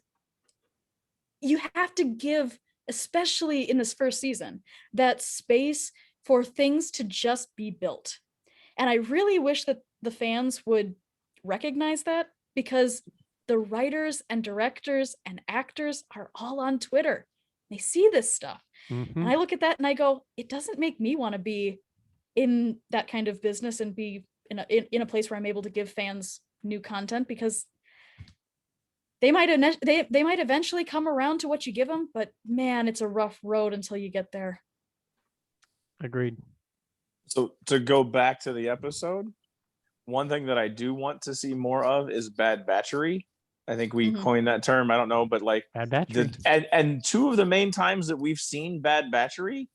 You have to give, especially in this first season, that space for things to just be built. And I really wish that the fans would recognize that, because the writers and directors and actors are all on Twitter. They see this stuff. Mm-hmm. And I look at that and I go, it doesn't make me want to be in that kind of business and be in a place where I'm able to give fans new content, because they might eventually come around to what you give them, but man, it's a rough road until you get there. Agreed. So to go back to the episode, one thing that I do want to see more of is bad batchery. I think we coined that term. I don't know, but like bad batchery. And 2 of the main times that we've seen bad batchery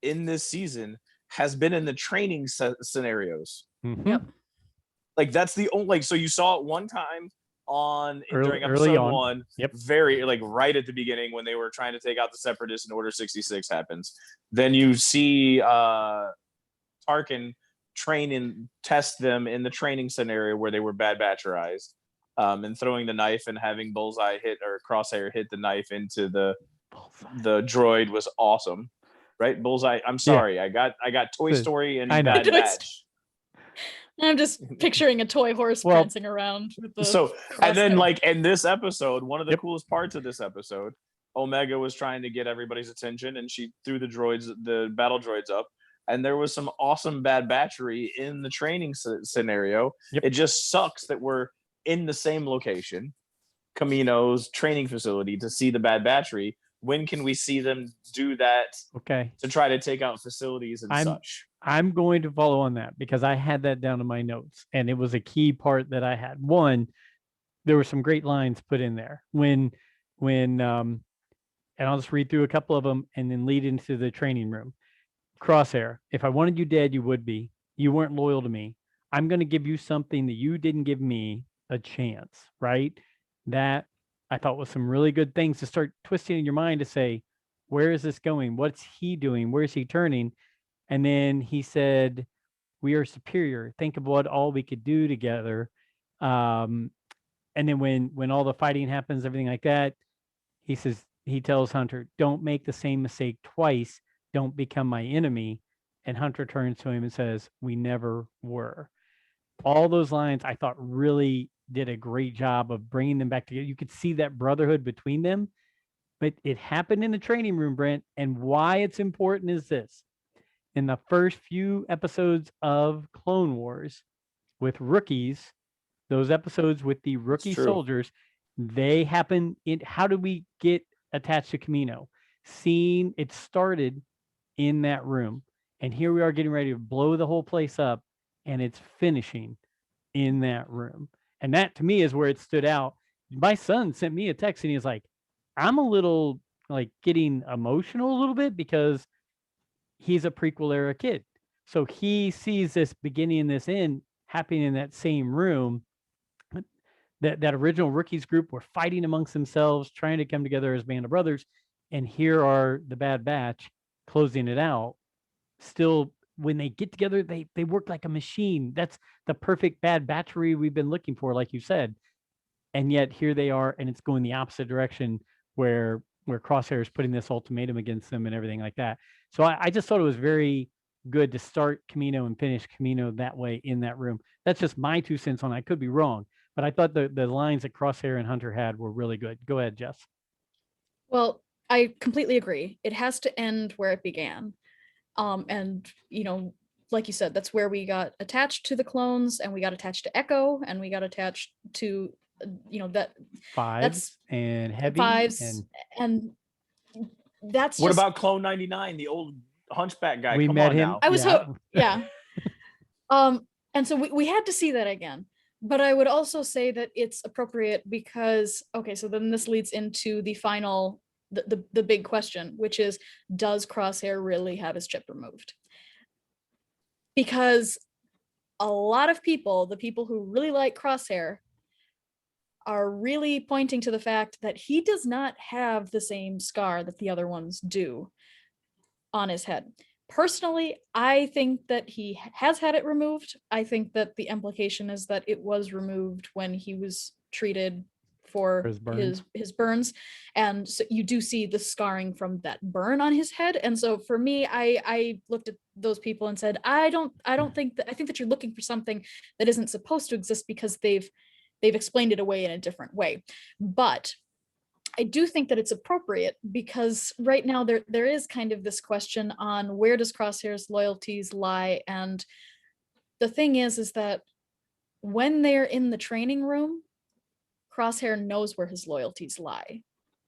in this season has been in the training scenarios. Mm-hmm. Yep. Like that's the only, like, so you saw it one time during early episode on. 1. Yep. Very like right at the beginning when they were trying to take out the Separatists and Order 66 happens. Then you see Tarkin train and test them in the training scenario where they were bad batcherized. And throwing the knife and having Bullseye hit, or Crosshair hit the knife into the droid was awesome, right? Bullseye. I'm sorry, yeah. I got Toy Story and Bad Batch. I'm just picturing a toy horse prancing around with the so Crosshair. And then like in this episode, one of the coolest parts of this episode, Omega was trying to get everybody's attention and she threw the battle droids up. And there was some awesome bad batchery in the training scenario. It just sucks that we're in the same location, Kamino's training facility, to see the bad battery. When can we see them do that? Okay. To try to take out facilities and such. I'm going to follow on that, because I had that down in my notes and it was a key part that I had. One, there were some great lines put in there when and I'll just read through a couple of them and then lead into the training room. Crosshair, if I wanted you dead, you would be. You weren't loyal to me. I'm going to give you something that you didn't give me a chance, right? That I thought was some really good things to start twisting in your mind to say, where is this going? What's he doing? Where's he turning? And then he said, we are superior. Think of what all we could do together. And then when all the fighting happens, everything like that, he tells Hunter, don't make the same mistake twice. Don't become my enemy. And Hunter turns to him and says, we never were. All those lines I thought really did a great job of bringing them back together. You could see that brotherhood between them, but it happened in the training room, Brent. And why it's important is this. In the first few episodes of Clone Wars with rookies, those episodes with the rookie soldiers, they happen in, how do we get attached to Kamino? Seeing it started in that room. And here we are getting ready to blow the whole place up, and it's finishing in that room. And that to me is where it stood out. My son sent me a text and he's like, I'm a little like getting emotional a little bit because he's a prequel era kid. So he sees this beginning and this end happening in that same room. That original rookies group were fighting amongst themselves, trying to come together as band of brothers. And here are the Bad Batch closing it out. Still, when they get together, they work like a machine. That's the perfect bad battery we've been looking for, like you said. And yet here they are, and it's going the opposite direction where Crosshair is putting this ultimatum against them and everything like that. So I just thought it was very good to start Kamino and finish Kamino that way in that room. That's just my 2 cents on it. I could be wrong, but I thought the lines that Crosshair and Hunter had were really good. Go ahead, Jess. Well, I completely agree. It has to end where it began. And, you know, like you said, that's where we got attached to the clones, and we got attached to Echo, and we got attached to, you know, that Fives and Heavy. Fives and that's What just, about Clone 99, the old hunchback guy? We Come met on him. now. I was Yeah. yeah. And so we had to see that again. But I would also say that it's appropriate because, okay, so then this leads into the final, the big question, which is, does Crosshair really have his chip removed? Because a lot of people, the people who really like Crosshair, are really pointing to the fact that he does not have the same scar that the other ones do on his head. Personally, I think that he has had it removed. I think that the implication is that it was removed when he was treated for his burns, and so you do see the scarring from that burn on his head. And so for me, I looked at those people and said, I don't think that, I think that you're looking for something that isn't supposed to exist because they've explained it away in a different way. But I do think that it's appropriate because right now there is kind of this question on where does Crosshair's loyalties lie. And the thing is that when they're in the training room, Crosshair knows where his loyalties lie.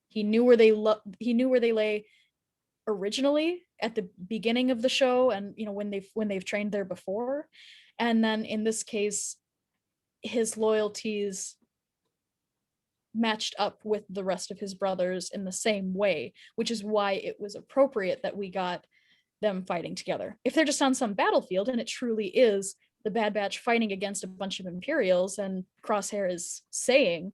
He knew where they lay originally at the beginning of the show, and when they've trained there before. And then in this case, his loyalties matched up with the rest of his brothers in the same way, which is why it was appropriate that we got them fighting together. If they're just on some battlefield and it truly is the Bad Batch fighting against a bunch of Imperials, and Crosshair is saying,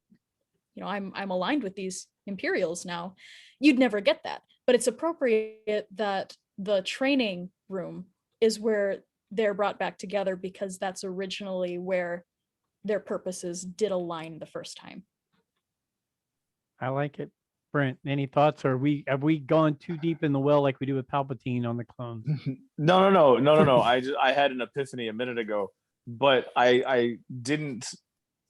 I'm aligned with these Imperials now, you'd never get that. But it's appropriate that the training room is where they're brought back together, because that's originally where their purposes did align the first time. I like it. Brent, any thoughts? Or have we gone too deep in the well like we do with Palpatine on the clones? No. I had an epiphany a minute ago, but I didn't.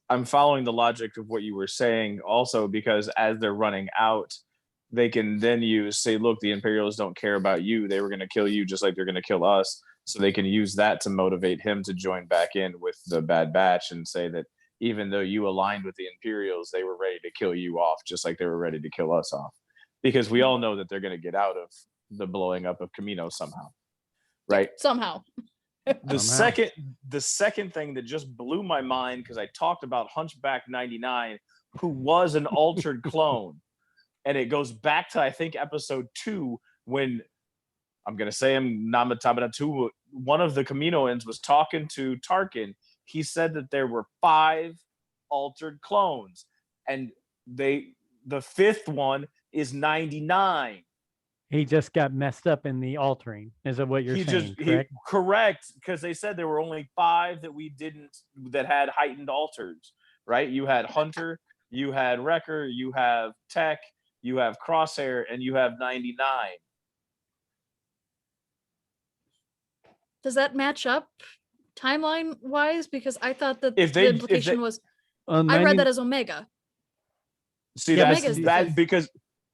I'm following the logic of what you were saying also, because as they're running out, they can then say, look, the Imperials don't care about you. They were going to kill you just like they're going to kill us. So they can use that to motivate him to join back in with the Bad Batch and say that even though you aligned with the Imperials, they were ready to kill you off just like they were ready to kill us off. Because we all know that they're going to get out of the blowing up of Kamino somehow, right? Somehow. The second thing that just blew my mind, because I talked about Hunchback 99, who was an altered clone. And it goes back to, I think, episode 2, when I'm going to say Namatabata 2, one of the Kaminoans was talking to Tarkin. He said that there were 5 altered clones, and the 5th one is 99. He just got messed up in the altering. Is that what you're saying? Correct? Correct, because they said there were only 5 that had heightened alters, right? You had Hunter, you had Wrecker, you have Tech, you have Crosshair, and you have 99. Does that match up timeline wise? Because I thought that the implication was, I read that as Omega. See, because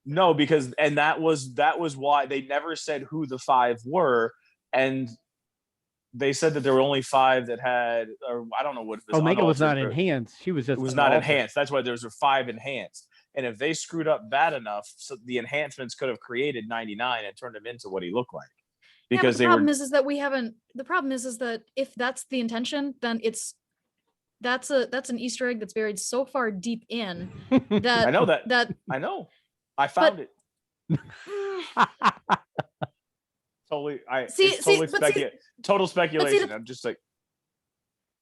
that was why they never said who the 5 were, and they said that there were only 5 that had, or I don't know what. Omega was not enhanced. She was just. It was not enhanced. That's why there were 5 enhanced. And if they screwed up bad enough, so the enhancements could have created 99 and turned him into what he looked like. Because the problem is that we haven't. The problem is that if that's the intention, then that's an Easter egg that's buried so far deep in that I know that I know. I found it. Total speculation. I'm just like,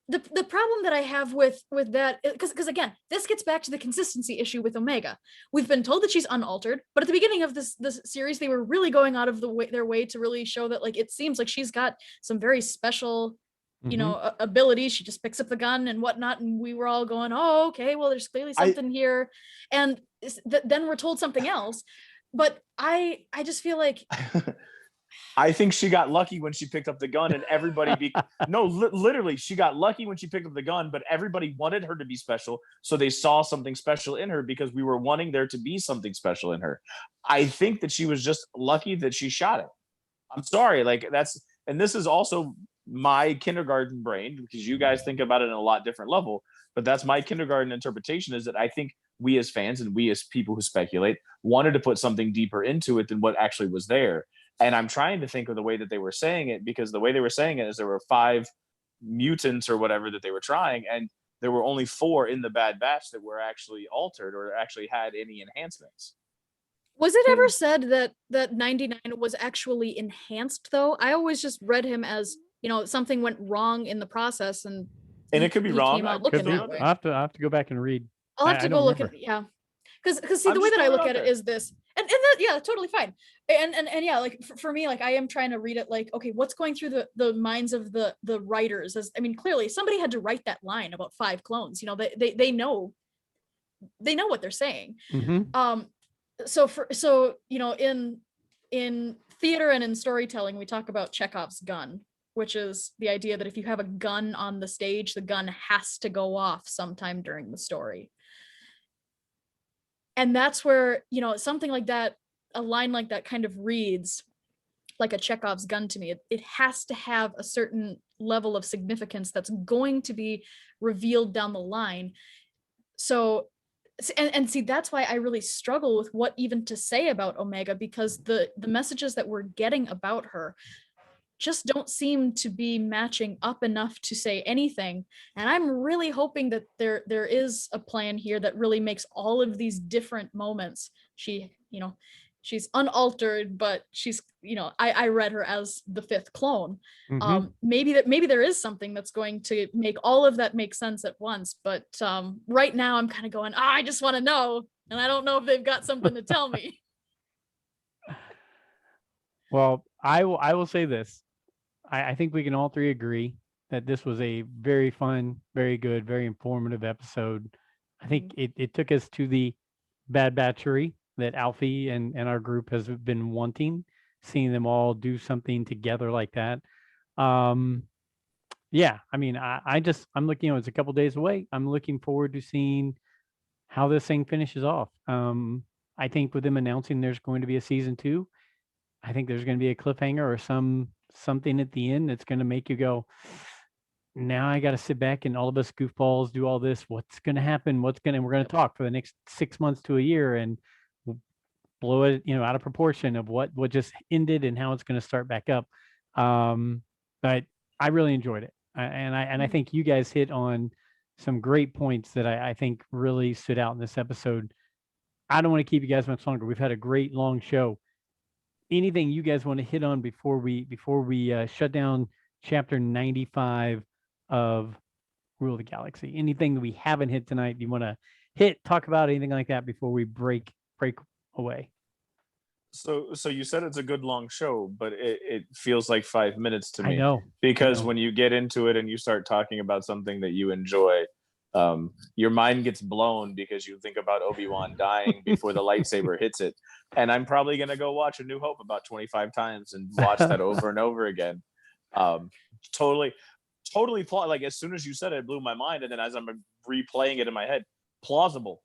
the problem that I have with that, because again, this gets back to the consistency issue with Omega. We've been told that she's unaltered, but at the beginning of this series, they were really going out of their way to really show that, like, it seems like she's got some very special, abilities. She just picks up the gun and whatnot, and we were all going, oh, okay, well, there's clearly something here, and then we're told something else. But I just feel like I think she got lucky when she picked up the gun, and everybody literally, she got lucky when she picked up the gun, but everybody wanted her to be special, so they saw something special in her because we were wanting there to be something special in her. I think that she was just lucky that she shot it. I'm sorry, and this is also my kindergarten brain, because you guys think about it in a lot different level, but that's my kindergarten interpretation, is that I think we as fans and we as people who speculate wanted to put something deeper into it than what actually was there. And I'm trying to think of the way that they were saying it, because the way they were saying it is there were 5 mutants or whatever that they were trying, and there were only 4 in the Bad Batch that were actually altered or actually had any enhancements. Was it ever said that 99 was actually enhanced though? I always just read him as, something went wrong in the process, and it could be he wrong. came out looking that way. I have to go back and read. I'll have to go look at it. Yeah. Because see, the way that I look at it is this, and that, yeah, totally fine. And yeah, like for me, like I am trying to read it like, okay, what's going through the minds of the writers? Clearly somebody had to write that line about 5 clones. They know what they're saying. Mm-hmm. So in theater and in storytelling, we talk about Chekhov's gun, which is the idea that if you have a gun on the stage, the gun has to go off sometime during the story. And that's where, something like that, a line like that kind of reads like a Chekhov's gun to me. It has to have a certain level of significance that's going to be revealed down the line. So, and see, that's why I really struggle with what even to say about Omega, because the messages that we're getting about her just don't seem to be matching up enough to say anything. And I'm really hoping that there is a plan here that really makes all of these different moments. She's unaltered, but she's, I read her as the 5th clone. Mm-hmm. Maybe there is something that's going to make all of that make sense at once. But right now I'm kind of going, I just want to know. And I don't know if they've got something to tell me. Well, I will say this. I think we can all 3 agree that this was a very fun, very good, very informative episode. I think it took us to the Bad Batchery that Alfie and our group has been wanting, seeing them all do something together like that. Yeah, I'm looking, it's a couple days away. I'm looking forward to seeing how this thing finishes off. I think with them announcing there's going to be a season 2, I think there's going to be a cliffhanger or something at the end that's going to make you go, now I got to sit back and all of us goofballs do all this. What's going to happen? We're going to talk for the next 6 months to a year and blow it, out of proportion of what just ended and how it's going to start back up. But I really enjoyed it. I think you guys hit on some great points that I think really stood out in this episode. I don't want to keep you guys much longer. We've had a great long show. Anything you guys want to hit on before we shut down chapter 95 of Rule of the Galaxy? Anything that we haven't hit tonight you want to talk about, anything like that before we break away? So you said it's a good long show, but it feels like 5 minutes to me. I know. Because when you get into it and you start talking about something that you enjoy, your mind gets blown because you think about Obi-Wan dying before the lightsaber hits it. And I'm probably going to go watch A New Hope about 25 times and watch that over and over again. Totally like as soon as you said it, it blew my mind. And then as I'm replaying it in my head, plausible.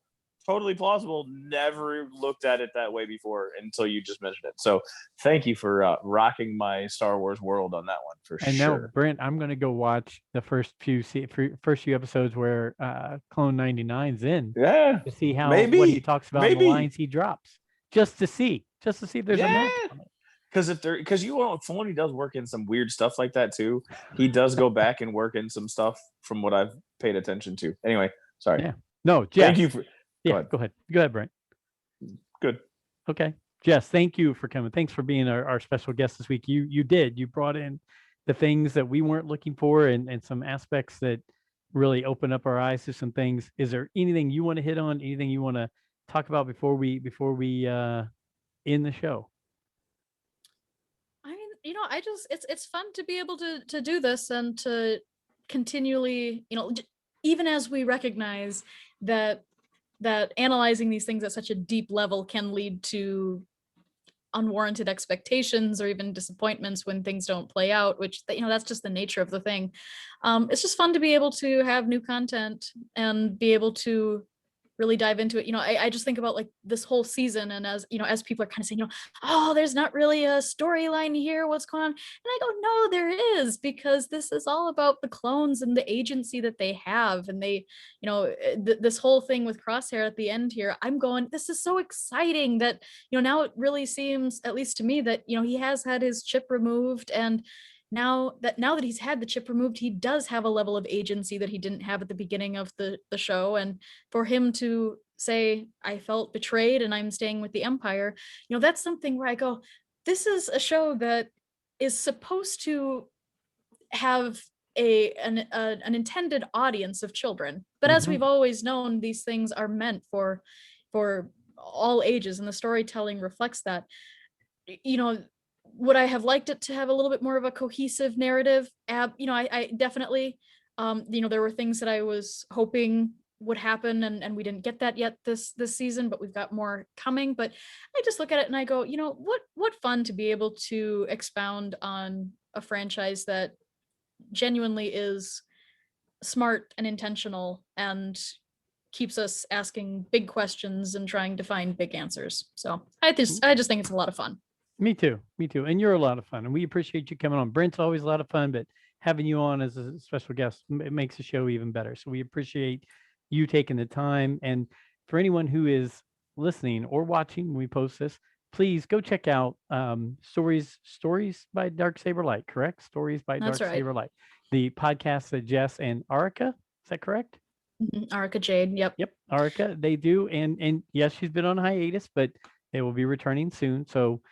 Totally plausible. Never looked at it that way before until you just mentioned it. So thank you for rocking my Star Wars world on that one for sure. And now, Brent, I'm going to go watch the first few episodes where Clone 99's in. Yeah. To see what he talks about, the lines he drops, just to see if there's a match on it. Because Filoni does work in some weird stuff like that too. He does go back and work in some stuff from what I've paid attention to. Anyway, sorry. Yeah. No, Jeff. Thank you for. Go ahead, Brent. Good. Okay. Jess, thank you for coming. Thanks for being our special guest this week. You brought in the things that we weren't looking for and some aspects that really open up our eyes to some things. Is there anything you want to hit on? Anything you want to talk about before we end the show? I mean, it's fun to be able to do this and to continually, even as we recognize that analyzing these things at such a deep level can lead to unwarranted expectations or even disappointments when things don't play out, which that's just the nature of the thing. It's just fun to be able to have new content and be able to really dive into it. I just think about like this whole season, and as as people are kind of saying, oh, there's not really a storyline here, what's going on? And I go, no, there is, because this is all about the clones and the agency that they have. And they, this whole thing with Crosshair at the end here, I'm going, this is so exciting that, now it really seems, at least to me, that, he has had his chip removed, and now that he's had the chip removed, he does have a level of agency that he didn't have at the beginning of the show. And for him to say, I felt betrayed and I'm staying with the Empire, that's something where I go, this is a show that is supposed to have an intended audience of children. But as we've always known, these things are meant for all ages, and the storytelling reflects that. Would I have liked it to have a little bit more of a cohesive narrative? I definitely, there were things that I was hoping would happen, and we didn't get that yet this season, but we've got more coming. But I just look at it and I go, what fun to be able to expound on a franchise that genuinely is smart and intentional and keeps us asking big questions and trying to find big answers. So I just think it's a lot of fun. Me too. And you're a lot of fun, and we appreciate you coming on. Brent's always a lot of fun, but having you on as a special guest, it makes the show even better. So we appreciate you taking the time. And for anyone who is listening or watching when we post this, please go check out Stories by Darksaber Light, correct? Stories by Darksaber Light. The podcast that Jess and Arica, is that correct? Arica Jade, yep. Yep, Arica, they do. And yes, she's been on hiatus, but they will be returning soon. So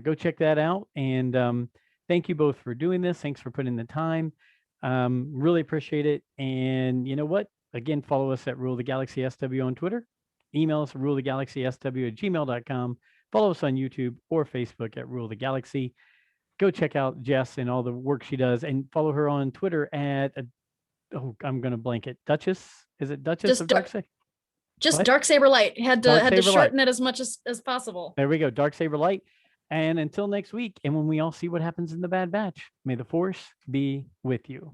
go check that out. And thank you both for doing this. Thanks for putting the time. Really appreciate it. And you know what? Again, follow us at Rule the Galaxy SW on Twitter. Email us at rulethegalaxysw@gmail.com. Follow us on YouTube or Facebook at Rule the Galaxy. Go check out Jess and all the work she does, and follow her on Twitter at I'm going to blank it. Duchess? Is it Duchess of Darksaber? Just Darksaber Light. Had to shorten it as much as possible. There we go. Darksaber Light. And until next week, and when we all see what happens in the Bad Batch, may the Force be with you.